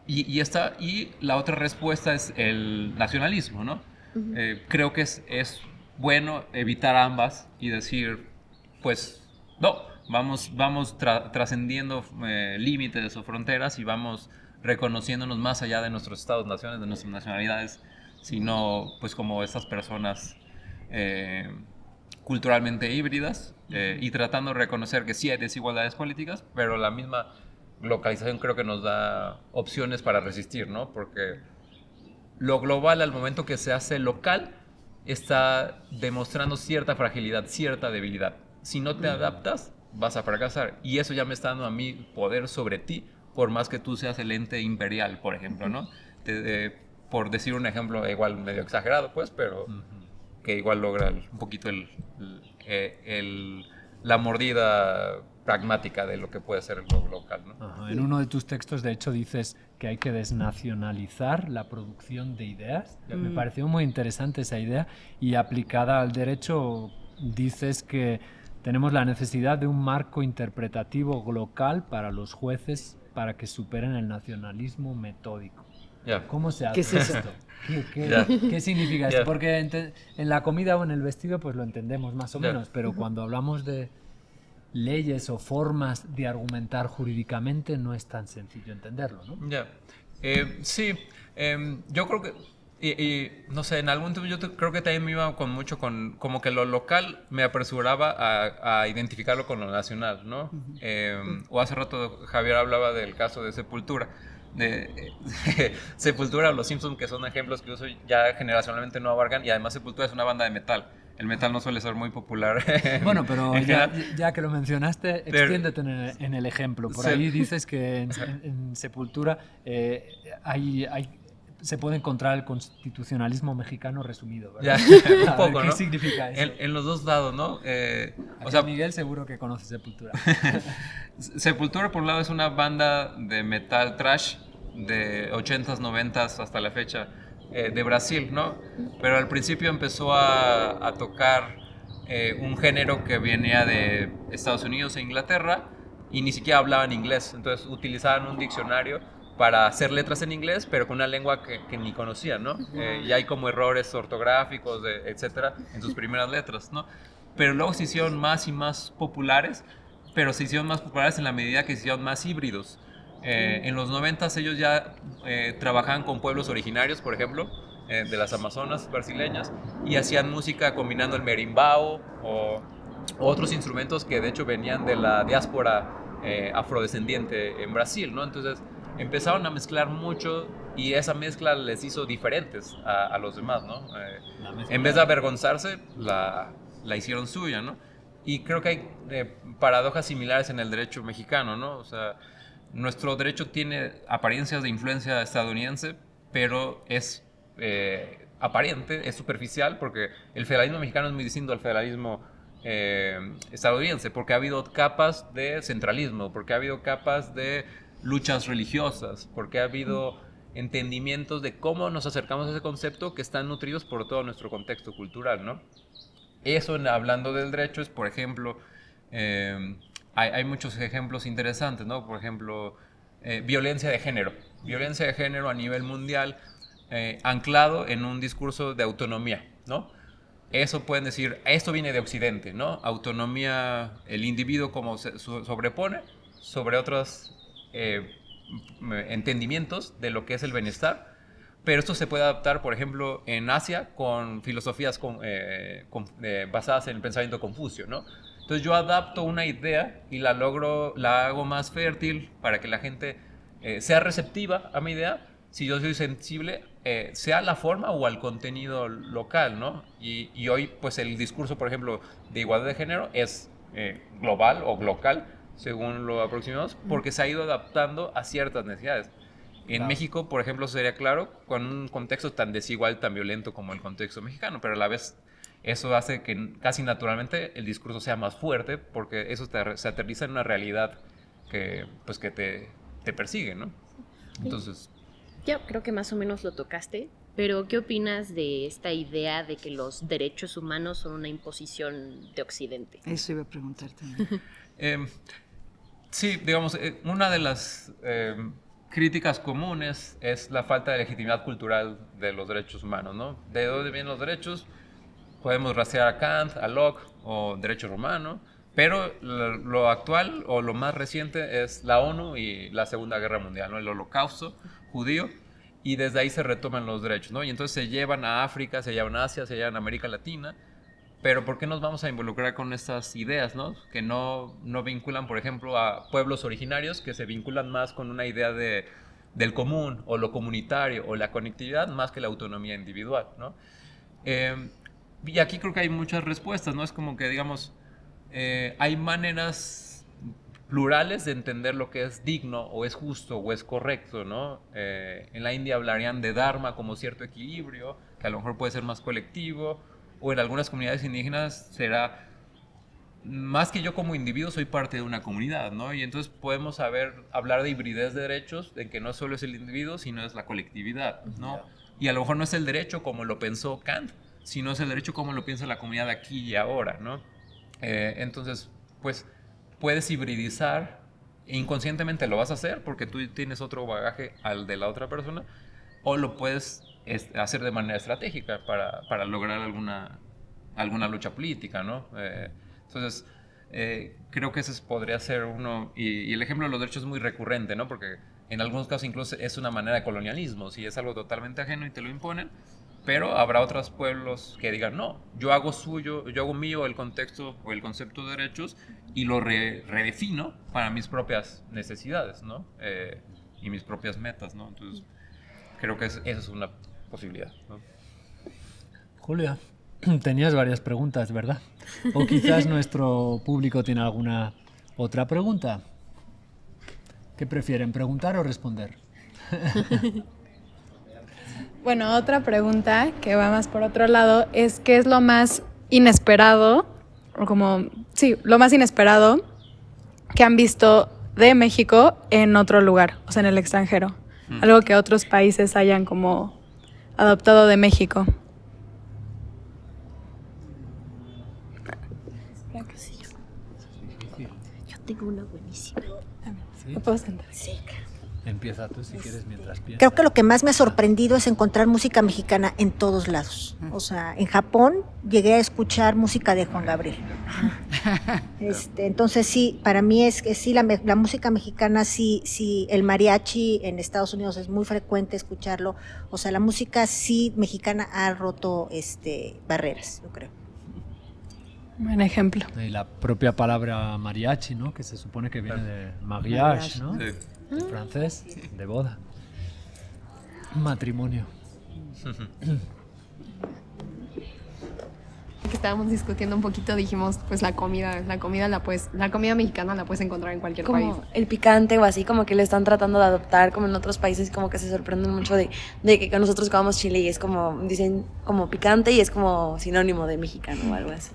Y la otra respuesta es el nacionalismo, ¿no? Creo que es bueno evitar ambas y decir, pues, no, vamos trascendiendo límites o fronteras y vamos reconociéndonos más allá de nuestros estados, naciones, de nuestras nacionalidades, sino pues como estas personas culturalmente híbridas, y tratando de reconocer que sí hay desigualdades políticas, pero la misma localización creo que nos da opciones para resistir, ¿no? Porque lo global, al momento que se hace local, está demostrando cierta fragilidad, cierta debilidad. Si no te adaptas, vas a fracasar. Y eso ya me está dando a mí poder sobre ti, por más que tú seas el ente imperial, por ejemplo, ¿no? Por decir un ejemplo igual medio exagerado, pues, pero que igual logra un poquito la mordida pragmática de lo que puede ser lo local, ¿no? Ajá. En uno de tus textos, de hecho, dices que hay que desnacionalizar la producción de ideas. Me pareció muy interesante esa idea, y aplicada al derecho dices que tenemos la necesidad de un marco interpretativo local para los jueces para que superen el nacionalismo metódico. Ya. ¿Cómo se hace ¿Qué es eso? esto? ¿Qué, Ya. qué significa esto? Ya. Porque en la comida o en el vestido pues lo entendemos más o Ya. menos, pero cuando hablamos de leyes o formas de argumentar jurídicamente no es tan sencillo entenderlo, ¿no? Ya. Sí, yo creo que, no sé, en algún tiempo creo que también me iba mucho con, como que lo local me apresuraba a identificarlo con lo nacional, ¿no? O hace rato Javier hablaba del caso de Sepultura. De Sepultura o Los Simpsons, que son ejemplos que uso ya generacionalmente no abarcan, y además Sepultura es una banda de metal. El metal no suele ser muy popular. Bueno, pero en general. ya que lo mencionaste, extiéndete en el ejemplo. Por ahí dices que en Sepultura se puede encontrar el constitucionalismo mexicano resumido, ¿verdad? Ya, un poco, ¿qué ¿no? significa eso? En los dos lados, ¿no? O sea, Miguel seguro que conoce Sepultura. Sepultura, por un lado, es una banda de metal trash de 80s, 90s hasta la fecha, de Brasil, ¿no? Pero al principio empezó a tocar un género que venía de Estados Unidos e Inglaterra y ni siquiera hablaban inglés. Entonces utilizaban un diccionario para hacer letras en inglés, pero con una lengua que ni conocían, ¿no? Y hay como errores ortográficos, etcétera, en sus primeras letras, ¿no? Pero luego se hicieron más y más populares, pero se hicieron más populares en la medida que se hicieron más híbridos. En los 90s ellos ya trabajaban con pueblos originarios, por ejemplo, de las Amazonas brasileñas, y hacían música combinando el merimbao o otros instrumentos que de hecho venían de la diáspora afrodescendiente en Brasil, ¿no? Entonces empezaron a mezclar mucho y esa mezcla les hizo diferentes a los demás, ¿no? En vez de avergonzarse, la hicieron suya, ¿no? Y creo que hay paradojas similares en el derecho mexicano, ¿no? O sea, nuestro derecho tiene apariencias de influencia estadounidense, pero es aparente, es superficial, porque el federalismo mexicano es muy distinto al federalismo estadounidense, porque ha habido capas de centralismo, porque ha habido capas de luchas religiosas, porque ha habido entendimientos de cómo nos acercamos a ese concepto que están nutridos por todo nuestro contexto cultural, ¿no? Eso, hablando del derecho, es, por ejemplo, hay muchos ejemplos interesantes, ¿no? Por ejemplo, violencia de género a nivel mundial, anclado en un discurso de autonomía, ¿no? Eso pueden decir, esto viene de Occidente, ¿no? Autonomía, el individuo como se sobrepone sobre otros entendimientos de lo que es el bienestar, pero esto se puede adaptar, por ejemplo, en Asia con filosofías basadas en el pensamiento de Confucio, ¿no? Entonces yo adapto una idea y la hago más fértil para que la gente sea receptiva a mi idea, si yo soy sensible, sea a la forma o al contenido local, ¿no? Y hoy, pues el discurso, por ejemplo, de igualdad de género es global o local, según lo aproximamos, porque se ha ido adaptando a ciertas necesidades. En México, por ejemplo, sería claro con un contexto tan desigual, tan violento como el contexto mexicano, pero a la vez eso hace que casi naturalmente el discurso sea más fuerte, porque eso se aterriza en una realidad que, pues, que te persigue, ¿no? Entonces... Yo creo que más o menos lo tocaste, pero ¿qué opinas de esta idea de que los derechos humanos son una imposición de Occidente? Eso iba a preguntar también. Sí, digamos, una de las críticas comunes es la falta de legitimidad cultural de los derechos humanos, ¿no? ¿De dónde vienen los derechos? Podemos rastrear a Kant, a Locke o derecho romano, pero lo actual o lo más reciente es la ONU y la Segunda Guerra Mundial, ¿no? El Holocausto judío, y desde ahí se retoman los derechos, ¿no? Y entonces se llevan a África, se llevan a Asia, se llevan a América Latina, pero ¿por qué nos vamos a involucrar con estas ideas, ¿no? Que no vinculan, por ejemplo, a pueblos originarios, que se vinculan más con una idea del común o lo comunitario o la conectividad más que la autonomía individual, ¿no? Y aquí creo que hay muchas respuestas, ¿no? Es como que, digamos, hay maneras plurales de entender lo que es digno o es justo o es correcto, ¿no? En la India hablarían de dharma como cierto equilibrio, que a lo mejor puede ser más colectivo, o en algunas comunidades indígenas será más que yo como individuo soy parte de una comunidad, ¿no? Y entonces podemos hablar de hibridez de derechos, en que no solo es el individuo, sino es la colectividad, ¿no? Y a lo mejor no es el derecho como lo pensó Kant, sino es el derecho como lo piensa la comunidad aquí y ahora, ¿no? Entonces, pues puedes hibridizar, inconscientemente lo vas a hacer porque tú tienes otro bagaje al de la otra persona, o lo puedes hacer de manera estratégica para lograr alguna lucha política, ¿no? Entonces, creo que ese podría ser uno, y el ejemplo de los derechos es muy recurrente, ¿no? Porque en algunos casos incluso es una manera de colonialismo, si es algo totalmente ajeno y te lo imponen, pero habrá otros pueblos que digan, no, yo hago mío el contexto o el concepto de derechos y lo redefino para mis propias necesidades, ¿no? Y mis propias metas, ¿no? Entonces, creo que esa es una posibilidad, ¿no? Julia, tenías varias preguntas, ¿verdad? O quizás nuestro público tiene alguna otra pregunta. ¿Qué prefieren, preguntar o responder? Bueno, otra pregunta que va más por otro lado es ¿qué es lo más inesperado, lo más inesperado que han visto de México en otro lugar, o sea, en el extranjero? Algo que otros países hayan como adoptado de México. Yo tengo una buenísima. ¿Me puedo sentar? Sí, Empieza tú si quieres mientras piensas. Creo que lo que más me ha sorprendido es encontrar música mexicana en todos lados. O sea, en Japón llegué a escuchar música de Juan Gabriel. Entonces sí, para mí es que sí, la música mexicana, sí, el mariachi en Estados Unidos es muy frecuente escucharlo. O sea, la música sí mexicana ha roto barreras, yo creo. Buen ejemplo. Y la propia palabra mariachi, ¿no? Que se supone que viene de mariage, ¿no? Sí. En francés, de boda. Matrimonio. Que estábamos discutiendo un poquito, dijimos, pues la comida mexicana la puedes encontrar en cualquier país. Como el picante o así, como que le están tratando de adoptar como en otros países, como que se sorprenden mucho de que nosotros comamos chile y es como, dicen como picante y es como sinónimo de mexicano o algo así.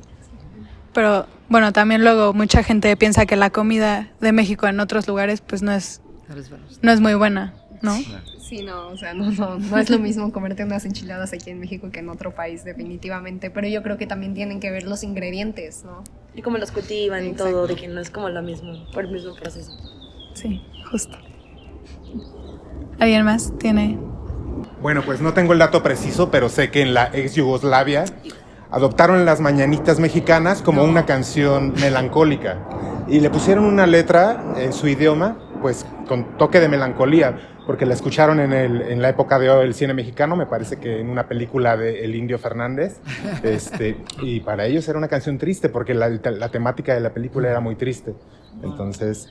Pero bueno, también luego mucha gente piensa que la comida de México en otros lugares pues no es muy buena, ¿no? Sí, no, o sea, no es lo mismo comerte unas enchiladas aquí en México que en otro país, definitivamente, pero yo creo que también tienen que ver los ingredientes, ¿no? Y cómo los cultivan y Exacto. todo, de que no es como lo mismo, por el mismo proceso. Sí, justo. ¿Alguien más tiene? Bueno, pues no tengo el dato preciso, pero sé que en la ex Yugoslavia adoptaron las mañanitas mexicanas como una canción melancólica y le pusieron una letra en su idioma, pues con toque de melancolía, porque la escucharon en la época de oro del cine mexicano, me parece que en una película de El Indio Fernández, y para ellos era una canción triste, porque la temática de la película era muy triste. Entonces,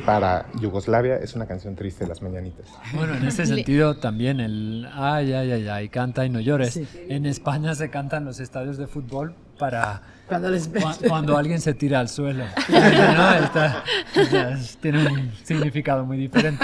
para Yugoslavia es una canción triste, Las Mañanitas. Bueno, en ese sentido también el ay, ay, ay, ay, canta y no llores. Sí. En España se canta en los estadios de fútbol para cuando alguien se tira al suelo. ¿No? Tiene un significado muy diferente.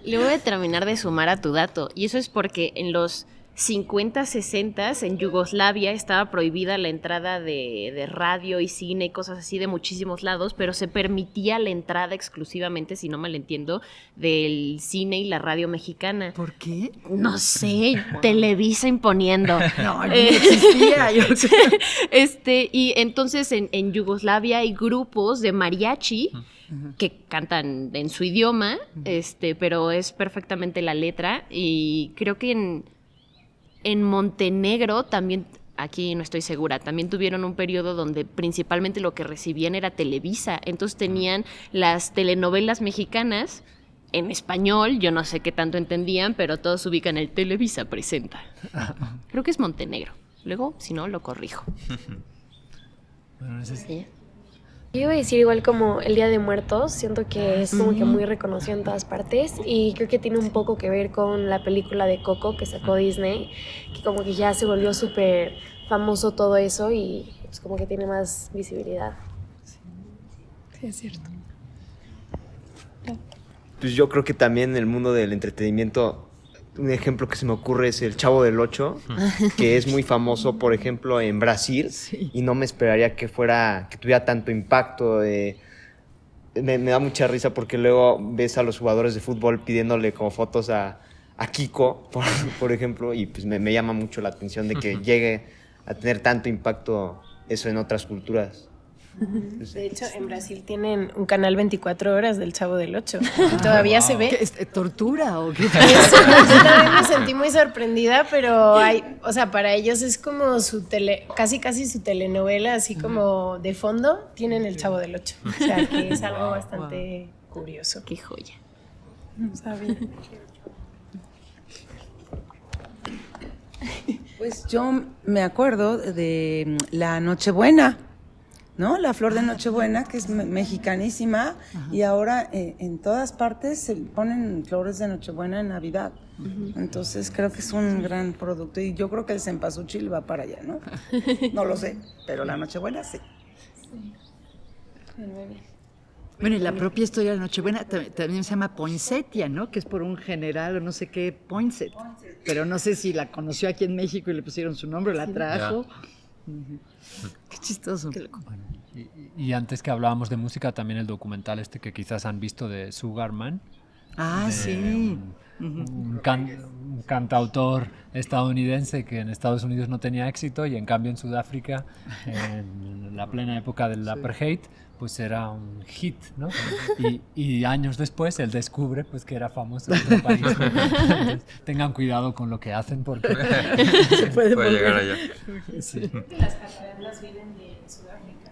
Le voy a terminar de sumar a tu dato, y eso es porque en los 50, 60 en Yugoslavia estaba prohibida la entrada de radio y cine y cosas así de muchísimos lados, pero se permitía la entrada exclusivamente, si no mal entiendo, del cine y la radio mexicana. ¿Por qué? No sé, Televisa imponiendo. No existía. Y entonces en Yugoslavia hay grupos de mariachi que cantan en su idioma, pero es perfectamente la letra, y creo que en Montenegro también, aquí no estoy segura, también tuvieron un periodo donde principalmente lo que recibían era Televisa, entonces tenían las telenovelas mexicanas en español, yo no sé qué tanto entendían, pero todos ubican el Televisa presenta. Creo que es Montenegro, luego si no lo corrijo. Bueno, ¿Sí? Yo iba a decir igual como el Día de Muertos, siento que es como que muy reconocido en todas partes y creo que tiene un poco que ver con la película de Coco que sacó Disney, que como que ya se volvió súper famoso todo eso y pues como que tiene más visibilidad. Sí, es cierto. Pues yo creo que también en el mundo del entretenimiento, un ejemplo que se me ocurre es el Chavo del Ocho, que es muy famoso, por ejemplo, en Brasil, y no me esperaría que tuviera tanto impacto. Me da mucha risa porque luego ves a los jugadores de fútbol pidiéndole como fotos a Kiko, por ejemplo, y pues me llama mucho la atención de que llegue a tener tanto impacto eso en otras culturas. De hecho, en Brasil tienen un canal 24 horas del Chavo del Ocho. Todavía se ve. ¿Qué, tortura o qué? Yo también me sentí muy sorprendida, pero o sea, para ellos es como casi su telenovela, así como de fondo, tienen el Chavo del Ocho. O sea, que es algo bastante curioso. Qué joya. No sabía. Pues yo me acuerdo de la Nochebuena, ¿no? La flor de Nochebuena, que es mexicanísima, y ahora en todas partes se ponen flores de Nochebuena en Navidad. Entonces creo que es un gran producto y yo creo que el cempasúchil va para allá, ¿no? No lo sé, pero la Nochebuena sí. Bueno, y la propia historia de Nochebuena también se llama poinsettia, ¿no? Que es por un general o no sé qué, Poinsett. Pero no sé si la conoció aquí en México y le pusieron su nombre o la trajo. Qué chistoso. Qué loco. Bueno, y antes que hablábamos de música, también el documental que quizás han visto de Sugarman. Sí. Un cantautor estadounidense que en Estados Unidos no tenía éxito y en cambio en Sudáfrica, en la plena época del apartheid, pues era un hit, ¿no? Y años después él descubre pues que era famoso en otro país. Entonces, tengan cuidado con lo que hacen porque se puede llegar allá. Sí. Las jacarandas viven de Sudáfrica.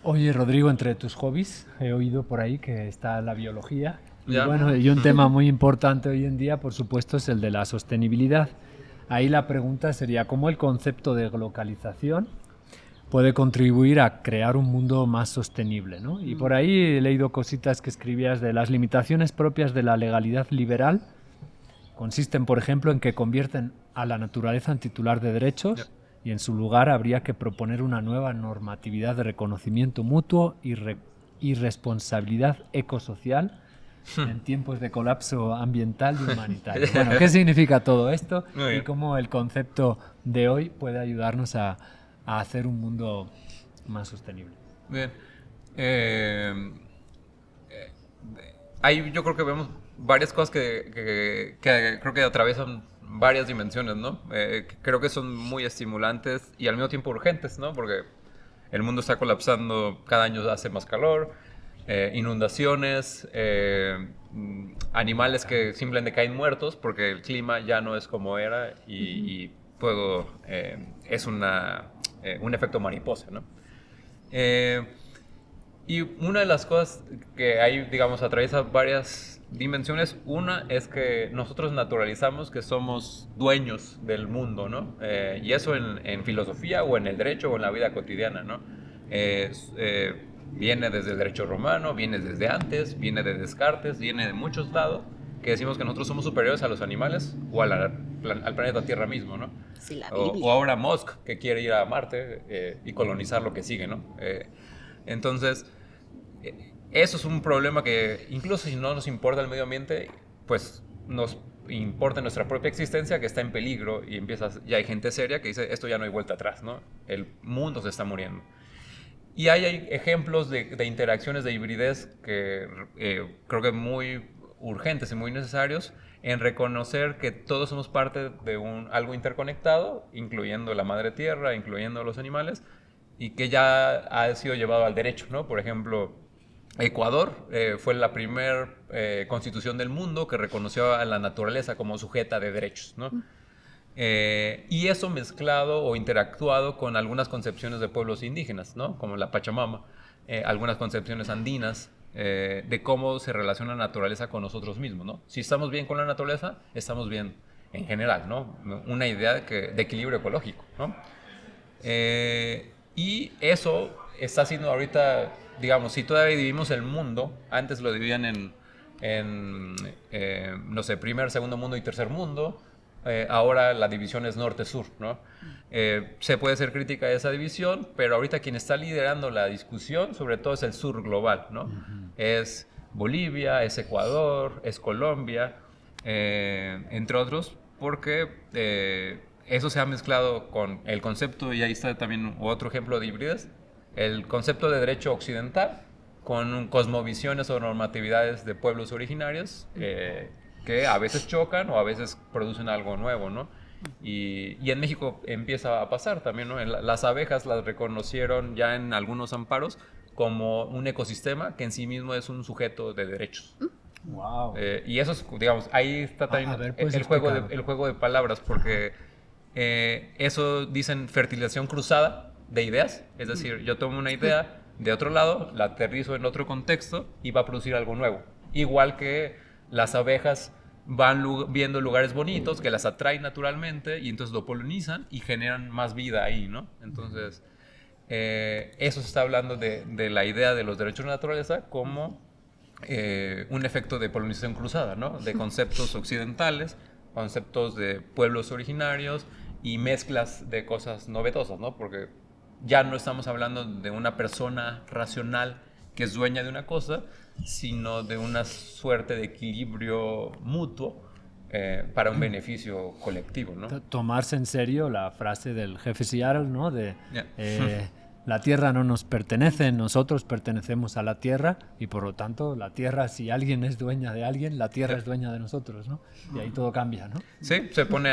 Oye, Rodrigo, entre tus hobbies he oído por ahí que está la biología. Ya. Y bueno, y un tema muy importante hoy en día, por supuesto, es el de la sostenibilidad. Ahí la pregunta sería cómo el concepto de globalización puede contribuir a crear un mundo más sostenible, ¿no? Y por ahí he leído cositas que escribías de las limitaciones propias de la legalidad liberal. Consisten, por ejemplo, en que convierten a la naturaleza en titular de derechos y en su lugar habría que proponer una nueva normatividad de reconocimiento mutuo y responsabilidad ecosocial en tiempos de colapso ambiental y humanitario. Bueno, ¿qué significa todo esto? Y cómo el concepto de hoy puede ayudarnos a hacer un mundo más sostenible. Bien. Yo creo que vemos varias cosas que creo que atraviesan varias dimensiones, ¿no? Creo que son muy estimulantes y al mismo tiempo urgentes, ¿no? Porque el mundo está colapsando, cada año hace más calor, inundaciones, animales que simplemente caen muertos porque el clima ya no es como era y fuego es un efecto mariposa, ¿no? Y una de las cosas que ahí, digamos, atraviesa varias dimensiones, una es que nosotros naturalizamos que somos dueños del mundo, ¿no? Y eso en filosofía o en el derecho o en la vida cotidiana, ¿no? Viene desde el derecho romano, viene desde antes, viene de Descartes, viene de muchos lados, que decimos que nosotros somos superiores a los animales o al planeta Tierra mismo, ¿no? Sí, la o ahora Musk, que quiere ir a Marte y colonizar lo que sigue, ¿no? Entonces, eso es un problema que incluso si no nos importa el medio ambiente, pues nos importa nuestra propia existencia que está en peligro y ya hay gente seria que dice, esto ya no hay vuelta atrás, ¿no? El mundo se está muriendo. Y hay ejemplos de interacciones de hibridez que creo que muy urgentes y muy necesarios en reconocer que todos somos parte de algo interconectado, incluyendo la madre tierra, incluyendo los animales, y que ya ha sido llevado al derecho, ¿no? Por ejemplo, Ecuador fue la primera constitución del mundo que reconoció a la naturaleza como sujeta de derechos, ¿no? Y eso mezclado o interactuado con algunas concepciones de pueblos indígenas, ¿no? Como la Pachamama, algunas concepciones andinas de cómo se relaciona la naturaleza con nosotros mismos, ¿no? Si estamos bien con la naturaleza, estamos bien en general, ¿no? Una idea de equilibrio ecológico, ¿no? Y eso está haciendo ahorita, digamos, si todavía dividimos el mundo, antes lo dividían no sé, primer, segundo mundo y tercer mundo, ahora la división es norte-sur, ¿no? Se puede ser crítica de esa división, pero ahorita quien está liderando la discusión, sobre todo, es el sur global, ¿no? Es Bolivia, es Ecuador, es Colombia, entre otros, porque eso se ha mezclado con el concepto, y ahí está también otro ejemplo de hibridez, el concepto de derecho occidental con cosmovisiones o normatividades de pueblos originarios que a veces chocan o a veces producen algo nuevo, ¿no? Y en México empieza a pasar también, ¿no? Las abejas las reconocieron ya en algunos amparos como un ecosistema que en sí mismo es un sujeto de derechos. Wow. Y eso es, digamos, ahí está también el juego de palabras, porque eso dicen fertilización cruzada de ideas, es decir, yo tomo una idea de otro lado, la aterrizo en otro contexto y va a producir algo nuevo. Igual que las abejas van viendo lugares bonitos que las atraen naturalmente y entonces lo polinizan y generan más vida ahí, ¿no? Entonces, eso se está hablando de la idea de los derechos de la naturaleza como un efecto de polinización cruzada, ¿no? De conceptos occidentales, conceptos de pueblos originarios y mezclas de cosas novedosas, ¿no? Porque ya no estamos hablando de una persona racional que es dueña de una cosa, sino de una suerte de equilibrio mutuo para un beneficio colectivo, ¿no? Tomarse en serio la frase del jefe Seattle, ¿no? La tierra no nos pertenece, nosotros pertenecemos a la tierra y por lo tanto la tierra, si alguien es dueña de alguien, la tierra es dueña de nosotros, ¿no? Y ahí todo cambia, ¿no? Sí, se pone...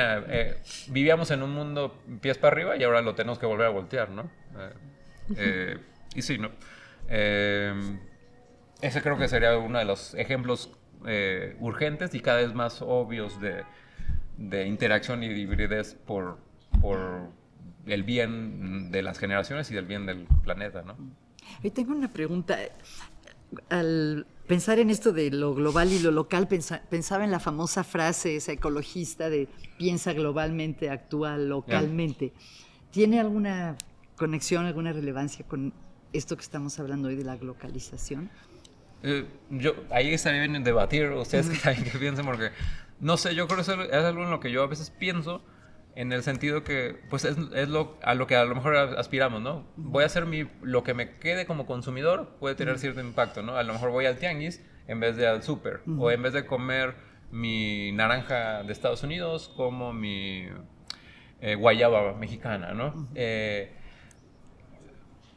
vivíamos en un mundo pies para arriba y ahora lo tenemos que volver a voltear, ¿no? Y sí, ¿no? Ese creo que sería uno de los ejemplos urgentes y cada vez más obvios de interacción y de hibridez por el bien de las generaciones y del bien del planeta, ¿no? Yo tengo una pregunta. Al pensar en esto de lo global y lo local, pensaba en la famosa frase esa ecologista de piensa globalmente, actúa localmente. ¿Tiene alguna conexión, alguna relevancia con esto que estamos hablando hoy de la globalización? Ahí estaría bien debatir, ustedes que piensen, porque no sé, yo creo que es algo en lo que yo a veces pienso, en el sentido que pues es a lo que a lo mejor aspiramos, ¿no? Voy a hacer lo que me quede como consumidor puede tener cierto impacto, ¿no? A lo mejor voy al tianguis en vez de al súper, o en vez de comer mi naranja de Estados Unidos, como mi guayaba mexicana, ¿no?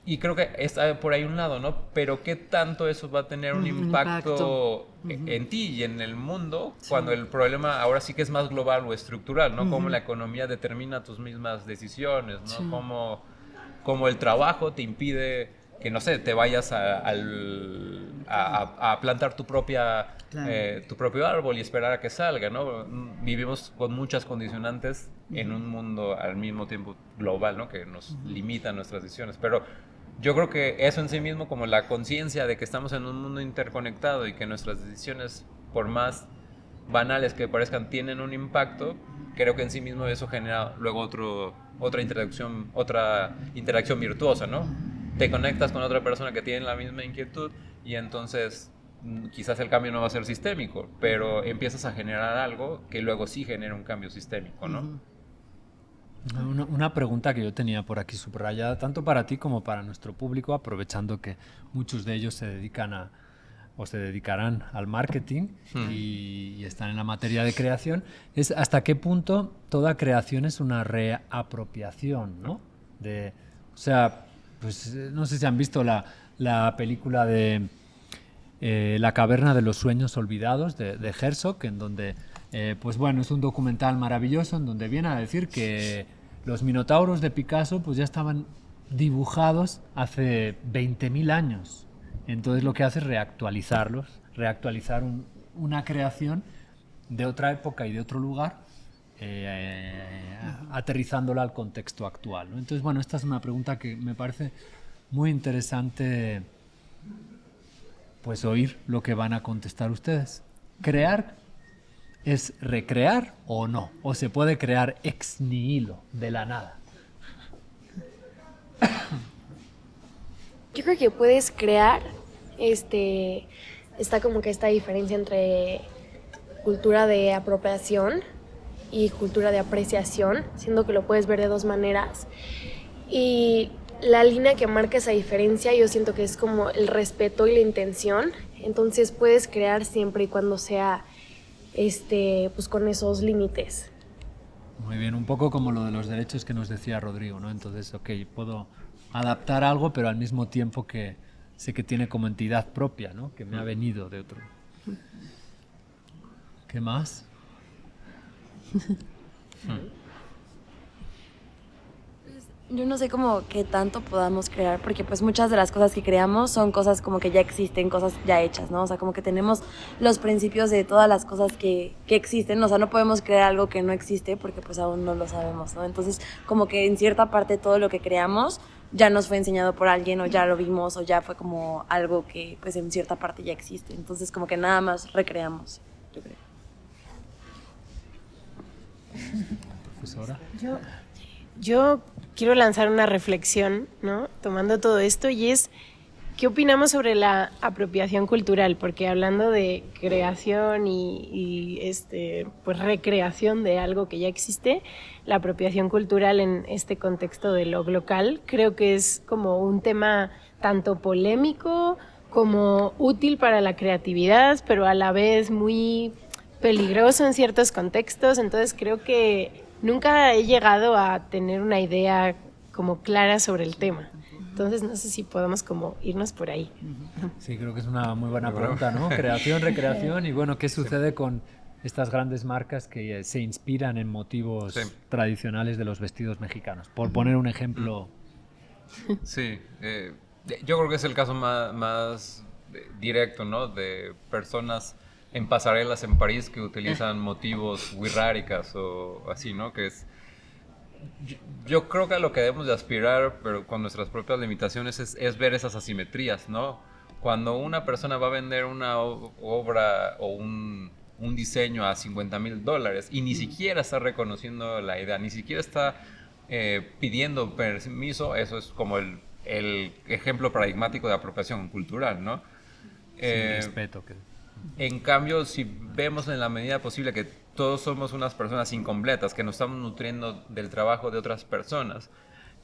Y creo que está por ahí un lado, ¿no? Pero ¿qué tanto eso va a tener un impacto en ti y en el mundo cuando el problema ahora sí que es más global o estructural, ¿no? Cómo la economía determina tus mismas decisiones, ¿no? Sí. Cómo el trabajo te impide que, no sé, te vayas a plantar tu propio árbol y esperar a que salga, ¿no? Vivimos con muchas condicionantes en un mundo al mismo tiempo global, ¿no? Que nos limita nuestras decisiones, pero yo creo que eso en sí mismo, como la conciencia de que estamos en un mundo interconectado y que nuestras decisiones, por más banales que parezcan, tienen un impacto, creo que en sí mismo eso genera luego otra interacción virtuosa, ¿no? Te conectas con otra persona que tiene la misma inquietud y entonces quizás el cambio no va a ser sistémico, pero empiezas a generar algo que luego sí genera un cambio sistémico, ¿no? Una pregunta que yo tenía por aquí subrayada, tanto para ti como para nuestro público, aprovechando que muchos de ellos se dedican o se dedicarán al marketing y están en la materia de creación, es hasta qué punto toda creación es una reapropiación, ¿no? O sea, pues no sé si han visto la película de La caverna de los sueños olvidados de Herzog, en donde, pues bueno, es un documental maravilloso en donde viene a decir que los minotauros de Picasso pues ya estaban dibujados hace 20.000 años. Entonces lo que hace es reactualizar una creación de otra época y de otro lugar, aterrizándola al contexto actual, ¿no? Entonces, bueno, esta es una pregunta que me parece muy interesante, pues oír lo que van a contestar ustedes. ¿Crear es recrear o no? ¿O se puede crear ex nihilo, de la nada? Yo creo que puedes crear, está como que esta diferencia entre cultura de apropiación y cultura de apreciación, siendo que lo puedes ver de dos maneras. Y la línea que marca esa diferencia yo siento que es como el respeto y la intención. Entonces puedes crear siempre y cuando sea pues con esos límites. Muy bien, un poco como lo de los derechos que nos decía Rodrigo, ¿no? Entonces, puedo adaptar algo, pero al mismo tiempo que sé que tiene como entidad propia, ¿no? Que me ha venido de otro. ¿Qué más? Yo no sé como qué tanto podamos crear, porque pues muchas de las cosas que creamos son cosas como que ya existen, cosas ya hechas, ¿no? O sea, como que tenemos los principios de todas las cosas que existen, o sea, no podemos crear algo que no existe porque pues aún no lo sabemos, ¿no? Entonces, como que en cierta parte todo lo que creamos ya nos fue enseñado por alguien o ya lo vimos o ya fue como algo que pues en cierta parte ya existe. Entonces, como que nada más recreamos, yo creo. Profesora. Yo quiero lanzar una reflexión, ¿no? Tomando todo esto, y es, ¿qué opinamos sobre la apropiación cultural? Porque hablando de creación y pues recreación de algo que ya existe, la apropiación cultural en este contexto de lo local, creo que es como un tema tanto polémico como útil para la creatividad, pero a la vez muy peligroso en ciertos contextos. Entonces creo que nunca he llegado a tener una idea como clara sobre el tema. Entonces no sé si podemos como irnos por ahí. Sí, creo que es una muy buena pregunta, ¿no? Creación, recreación y bueno, ¿qué sucede con estas grandes marcas que se inspiran en motivos tradicionales de los vestidos mexicanos? Por poner un ejemplo. Sí, yo creo que es el caso más directo, ¿no? De personas en pasarelas en París que utilizan motivos wixárikas o así, ¿no? Que es... Yo creo que a lo que debemos de aspirar, pero con nuestras propias limitaciones, es ver esas asimetrías, ¿no? Cuando una persona va a vender una obra o un diseño a $50,000 y ni siquiera está reconociendo la idea, ni siquiera está pidiendo permiso, eso es como el ejemplo paradigmático de apropiación cultural, ¿no? Sin respeto. En cambio, si vemos en la medida posible que todos somos unas personas incompletas, que nos estamos nutriendo del trabajo de otras personas,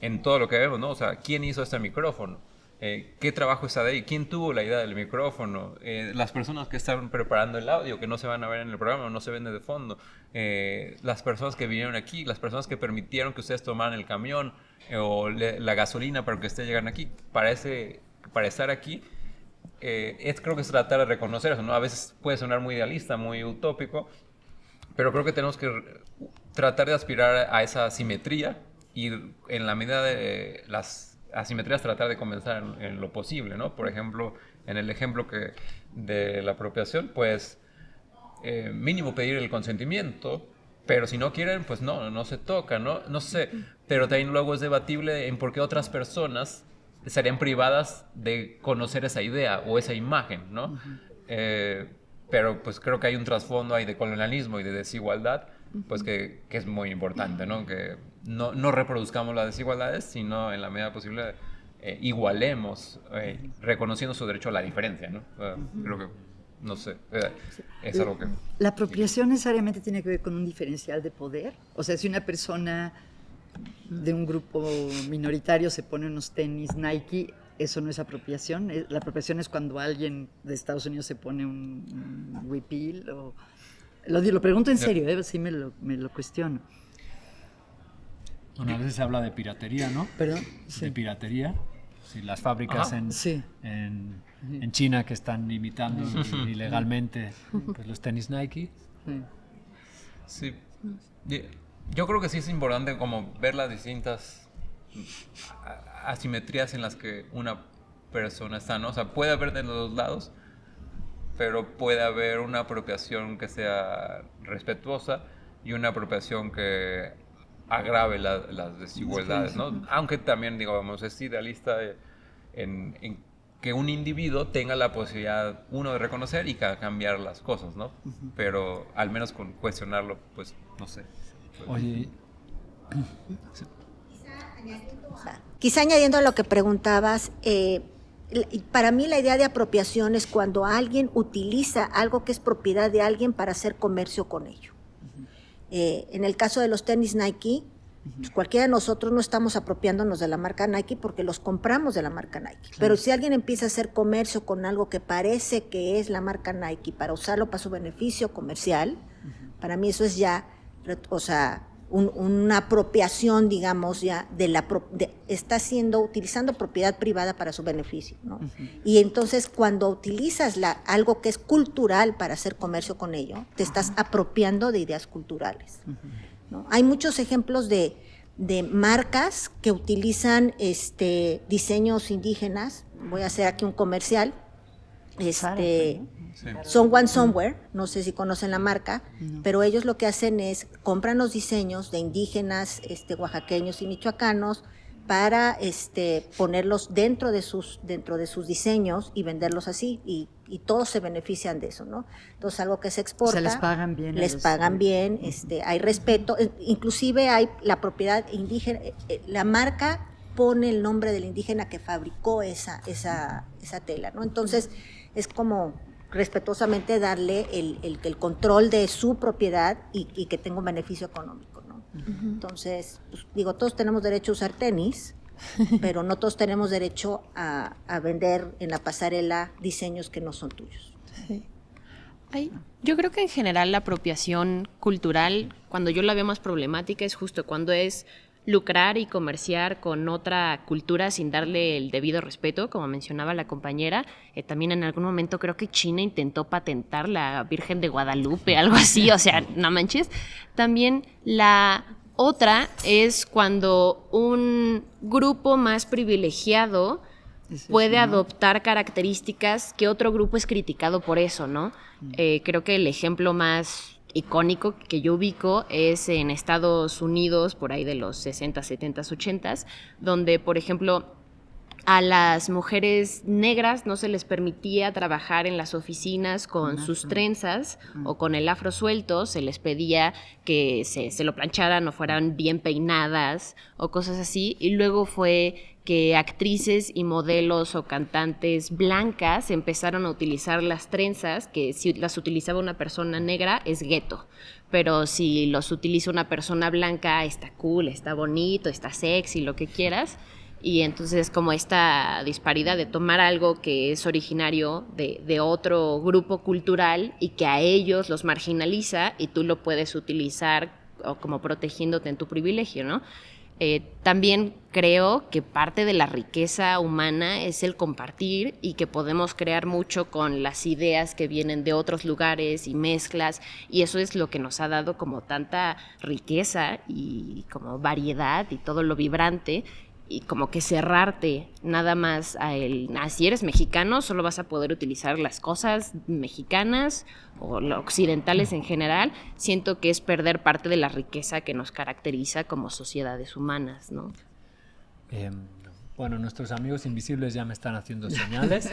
en todo lo que vemos, ¿no? O sea, ¿quién hizo este micrófono? ¿Qué trabajo está de ahí? ¿Quién tuvo la idea del micrófono? Las personas que están preparando el audio, que no se van a ver en el programa, no se ven de fondo. Las personas que vinieron aquí, las personas que permitieron que ustedes tomaran el camión o la gasolina para que ustedes llegaran aquí. Para estar aquí, creo que es tratar de reconocer eso, ¿no? A veces puede sonar muy idealista, muy utópico, pero creo que tenemos que tratar de aspirar a esa simetría y en la medida de las asimetrías tratar de comenzar en lo posible, ¿no? Por ejemplo, en el ejemplo de la apropiación, pues mínimo pedir el consentimiento, pero si no quieren, pues no se toca, ¿no? No sé, pero también luego es debatible en por qué otras personas estarían privadas de conocer esa idea o esa imagen, ¿no? Pero pues creo que hay un trasfondo ahí de colonialismo y de desigualdad, pues que es muy importante, ¿no? Que no reproduzcamos las desigualdades, sino en la medida posible igualemos, reconociendo su derecho a la diferencia, ¿no? Creo que, no sé, es algo que... ¿La apropiación necesariamente tiene que ver con un diferencial de poder? O sea, si una persona de un grupo minoritario se pone unos tenis Nike, ¿eso no es apropiación? La apropiación es cuando alguien de Estados Unidos se pone un huipil o... Lo pregunto en serio, sí me lo cuestiono. Bueno, a veces se habla de piratería, ¿no? ¿Perdón? Sí. De piratería. Sí, las fábricas en China que están imitando ilegalmente pues, los tenis Nike. Sí. Yo creo que sí es importante como ver las distintas asimetrías en las que una persona está, ¿no? O sea, puede haber de los dos lados, pero puede haber una apropiación que sea respetuosa y una apropiación que agrave las desigualdades, ¿no? Aunque también, digamos, es idealista en que un individuo tenga la posibilidad, uno, de reconocer y cambiar las cosas, ¿no? Pero al menos con cuestionarlo, pues, no sé. Oye... Quizá añadiendo a lo que preguntabas, para mí la idea de apropiación es cuando alguien utiliza algo que es propiedad de alguien para hacer comercio con ello. En el caso de los tenis Nike, pues cualquiera de nosotros no estamos apropiándonos de la marca Nike porque los compramos de la marca Nike. Claro. Pero si alguien empieza a hacer comercio con algo que parece que es la marca Nike para usarlo para su beneficio comercial, para mí eso es ya, o sea, una apropiación, digamos, ya está utilizando propiedad privada para su beneficio, ¿no? Y entonces cuando utilizas algo que es cultural para hacer comercio con ello, te estás apropiando de ideas culturales, ¿no? Hay muchos ejemplos de de marcas que utilizan diseños indígenas. Voy a hacer aquí un comercial. Someone Somewhere, no sé si conocen la marca, pero ellos lo que hacen es compran los diseños de indígenas oaxaqueños y michoacanos para ponerlos dentro de sus diseños y venderlos así, y todos se benefician de eso, ¿no? Entonces, algo que se exporta, les pagan bien, hay respeto, inclusive hay la propiedad indígena, la marca pone el nombre del indígena que fabricó esa tela, ¿no? Entonces, es como respetuosamente darle el control de su propiedad y que tenga un beneficio económico, ¿no? Entonces, pues, digo, todos tenemos derecho a usar tenis, pero no todos tenemos derecho a vender en la pasarela diseños que no son tuyos. Sí. Yo creo que en general la apropiación cultural, cuando yo la veo más problemática, es justo cuando es lucrar y comerciar con otra cultura sin darle el debido respeto, como mencionaba la compañera. También en algún momento creo que China intentó patentar la Virgen de Guadalupe, algo así, o sea, no manches. También la otra es cuando un grupo más privilegiado puede adoptar características que otro grupo es criticado por eso, ¿no? Creo que el ejemplo más icónico que yo ubico es en Estados Unidos, por ahí de los 60, 70, 80, donde, por ejemplo, a las mujeres negras no se les permitía trabajar en las oficinas con sus trenzas o con el afro suelto, se les pedía que se lo plancharan o fueran bien peinadas o cosas así, y luego fue que actrices y modelos o cantantes blancas empezaron a utilizar las trenzas, que si las utilizaba una persona negra es gueto, pero si los utiliza una persona blanca está cool, está bonito, está sexy, lo que quieras. Y entonces como esta disparidad de tomar algo que es originario de otro grupo cultural y que a ellos los marginaliza y tú lo puedes utilizar o como protegiéndote en tu privilegio, ¿no? También creo que parte de la riqueza humana es el compartir y que podemos crear mucho con las ideas que vienen de otros lugares y mezclas, y eso es lo que nos ha dado como tanta riqueza y como variedad y todo lo vibrante, y como que cerrarte nada más si eres mexicano solo vas a poder utilizar las cosas mexicanas o occidentales en general. Siento que es perder parte de la riqueza que nos caracteriza como sociedades humanas, ¿no? Bueno, nuestros amigos invisibles ya me están haciendo señales,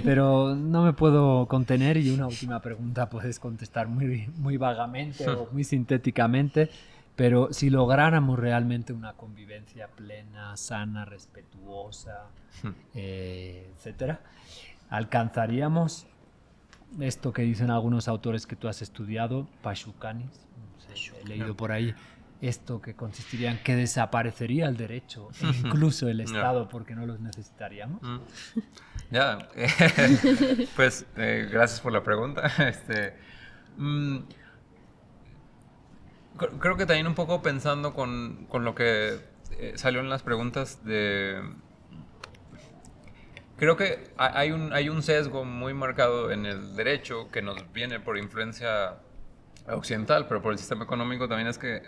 pero no me puedo contener, y una última pregunta puedes contestar muy vagamente o muy sintéticamente. Pero si lográramos realmente una convivencia plena, sana, respetuosa, etcétera, ¿alcanzaríamos esto que dicen algunos autores que tú has estudiado, Pachucanis? No sé, he leído por ahí esto que consistiría en que desaparecería el derecho e incluso el Estado porque no los necesitaríamos. Pues gracias por la pregunta. Creo que también un poco pensando con lo que salió en las preguntas creo que hay un sesgo muy marcado en el derecho que nos viene por influencia occidental, pero por el sistema económico también, es que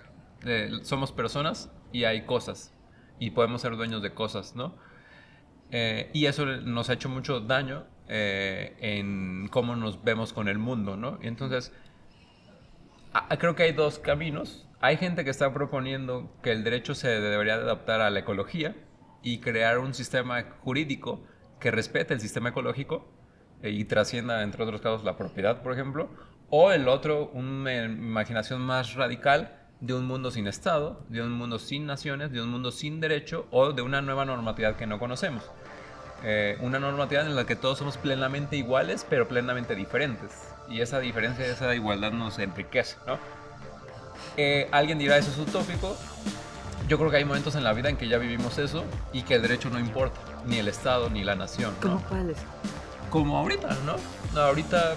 somos personas y hay cosas y podemos ser dueños de cosas, ¿no? Y eso nos ha hecho mucho daño en cómo nos vemos con el mundo, ¿no? Y entonces creo que hay dos caminos. Hay gente que está proponiendo que el derecho se debería adaptar a la ecología y crear un sistema jurídico que respete el sistema ecológico y trascienda, entre otros casos, la propiedad, por ejemplo. O el otro, una imaginación más radical de un mundo sin Estado, de un mundo sin naciones, de un mundo sin derecho, o de una nueva normatividad que no conocemos. Una normatividad en la que todos somos plenamente iguales, pero plenamente diferentes. Y esa diferencia, esa igualdad nos enriquece, ¿no? Alguien dirá, eso es utópico. Yo creo que hay momentos en la vida en que ya vivimos eso y que el derecho no importa, ni el Estado, ni la nación, ¿no? ¿Cómo cuáles? Como ahorita, ¿no? Ahorita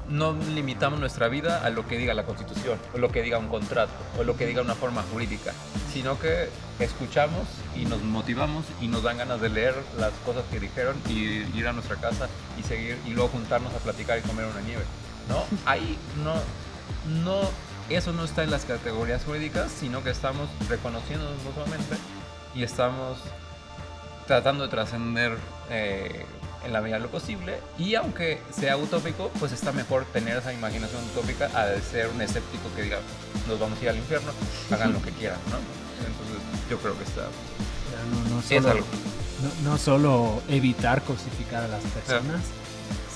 no limitamos nuestra vida a lo que diga la Constitución, o lo que diga un contrato, o lo que diga una forma jurídica, sino que escuchamos y nos motivamos y nos dan ganas de leer las cosas que dijeron y ir a nuestra casa y seguir, y luego juntarnos a platicar y comer una nieve, ¿no? Ahí no eso no está en las categorías jurídicas, sino que estamos reconociéndonos mutuamente y estamos tratando de trascender en la medida de lo posible, y aunque sea utópico, pues está mejor tener esa imaginación utópica a ser un escéptico que diga, nos vamos a ir al infierno, hagan lo que quieran, ¿no? Entonces yo creo que es algo. No solo evitar cosificar a las personas,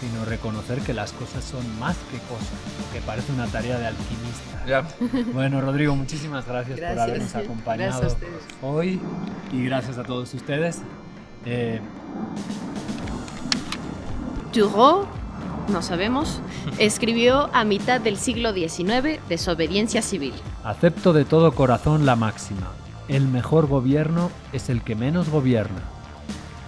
sino reconocer que las cosas son más que cosas, que parece una tarea de alquimista. Bueno, Rodrigo, muchísimas gracias por habernos acompañado hoy, y gracias a todos ustedes. Turgot, no sabemos, escribió a mitad del siglo XIX Desobediencia civil. Acepto de todo corazón la máxima: el mejor gobierno es el que menos gobierna.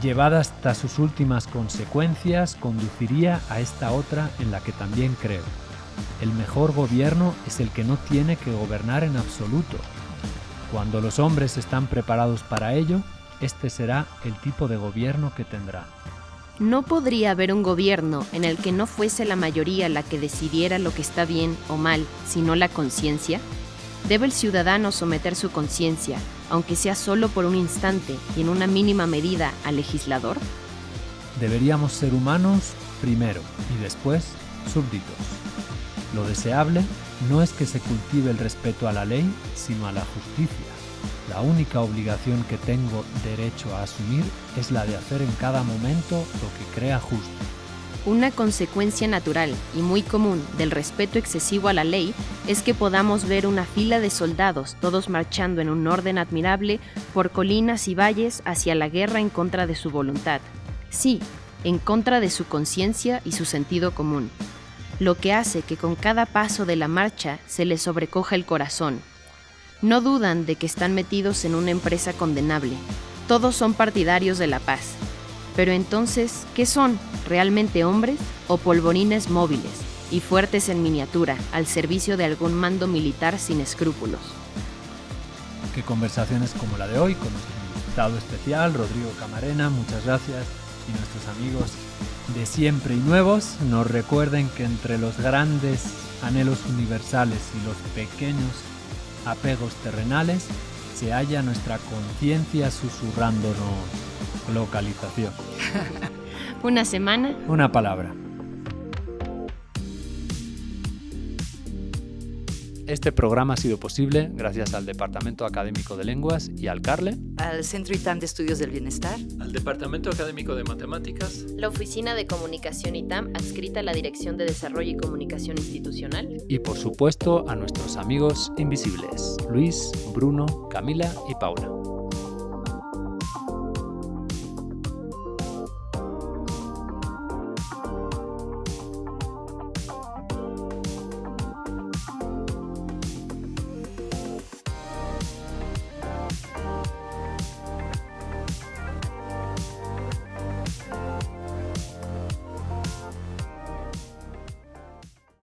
Llevada hasta sus últimas consecuencias, conduciría a esta otra en la que también creo. El mejor gobierno es el que no tiene que gobernar en absoluto. Cuando los hombres están preparados para ello, este será el tipo de gobierno que tendrán. ¿No podría haber un gobierno en el que no fuese la mayoría la que decidiera lo que está bien o mal, sino la conciencia? ¿Debe el ciudadano someter su conciencia, aunque sea solo por un instante y en una mínima medida, al legislador? Deberíamos ser humanos primero y después súbditos. Lo deseable no es que se cultive el respeto a la ley, sino a la justicia. La única obligación que tengo derecho a asumir es la de hacer en cada momento lo que crea justo. Una consecuencia natural y muy común del respeto excesivo a la ley es que podamos ver una fila de soldados, todos marchando en un orden admirable por colinas y valles hacia la guerra en contra de su voluntad. Sí, en contra de su conciencia y su sentido común. Lo que hace que con cada paso de la marcha se les sobrecoja el corazón. No dudan de que están metidos en una empresa condenable. Todos son partidarios de la paz. Pero entonces, ¿qué son? ¿Realmente hombres o polvorines móviles y fuertes en miniatura al servicio de algún mando militar sin escrúpulos? Que conversaciones como la de hoy con nuestro invitado especial, Rodrigo Camarena, muchas gracias, y nuestros amigos de siempre y nuevos nos recuerden que entre los grandes anhelos universales y los pequeños apegos terrenales se halla nuestra conciencia susurrándonos localización. Una semana. Una palabra. Este programa ha sido posible gracias al Departamento Académico de Lenguas y al CARLE, al Centro ITAM de Estudios del Bienestar, al Departamento Académico de Matemáticas, la Oficina de Comunicación ITAM adscrita a la Dirección de Desarrollo y Comunicación Institucional, y por supuesto a nuestros amigos invisibles, Luis, Bruno, Camila y Paula.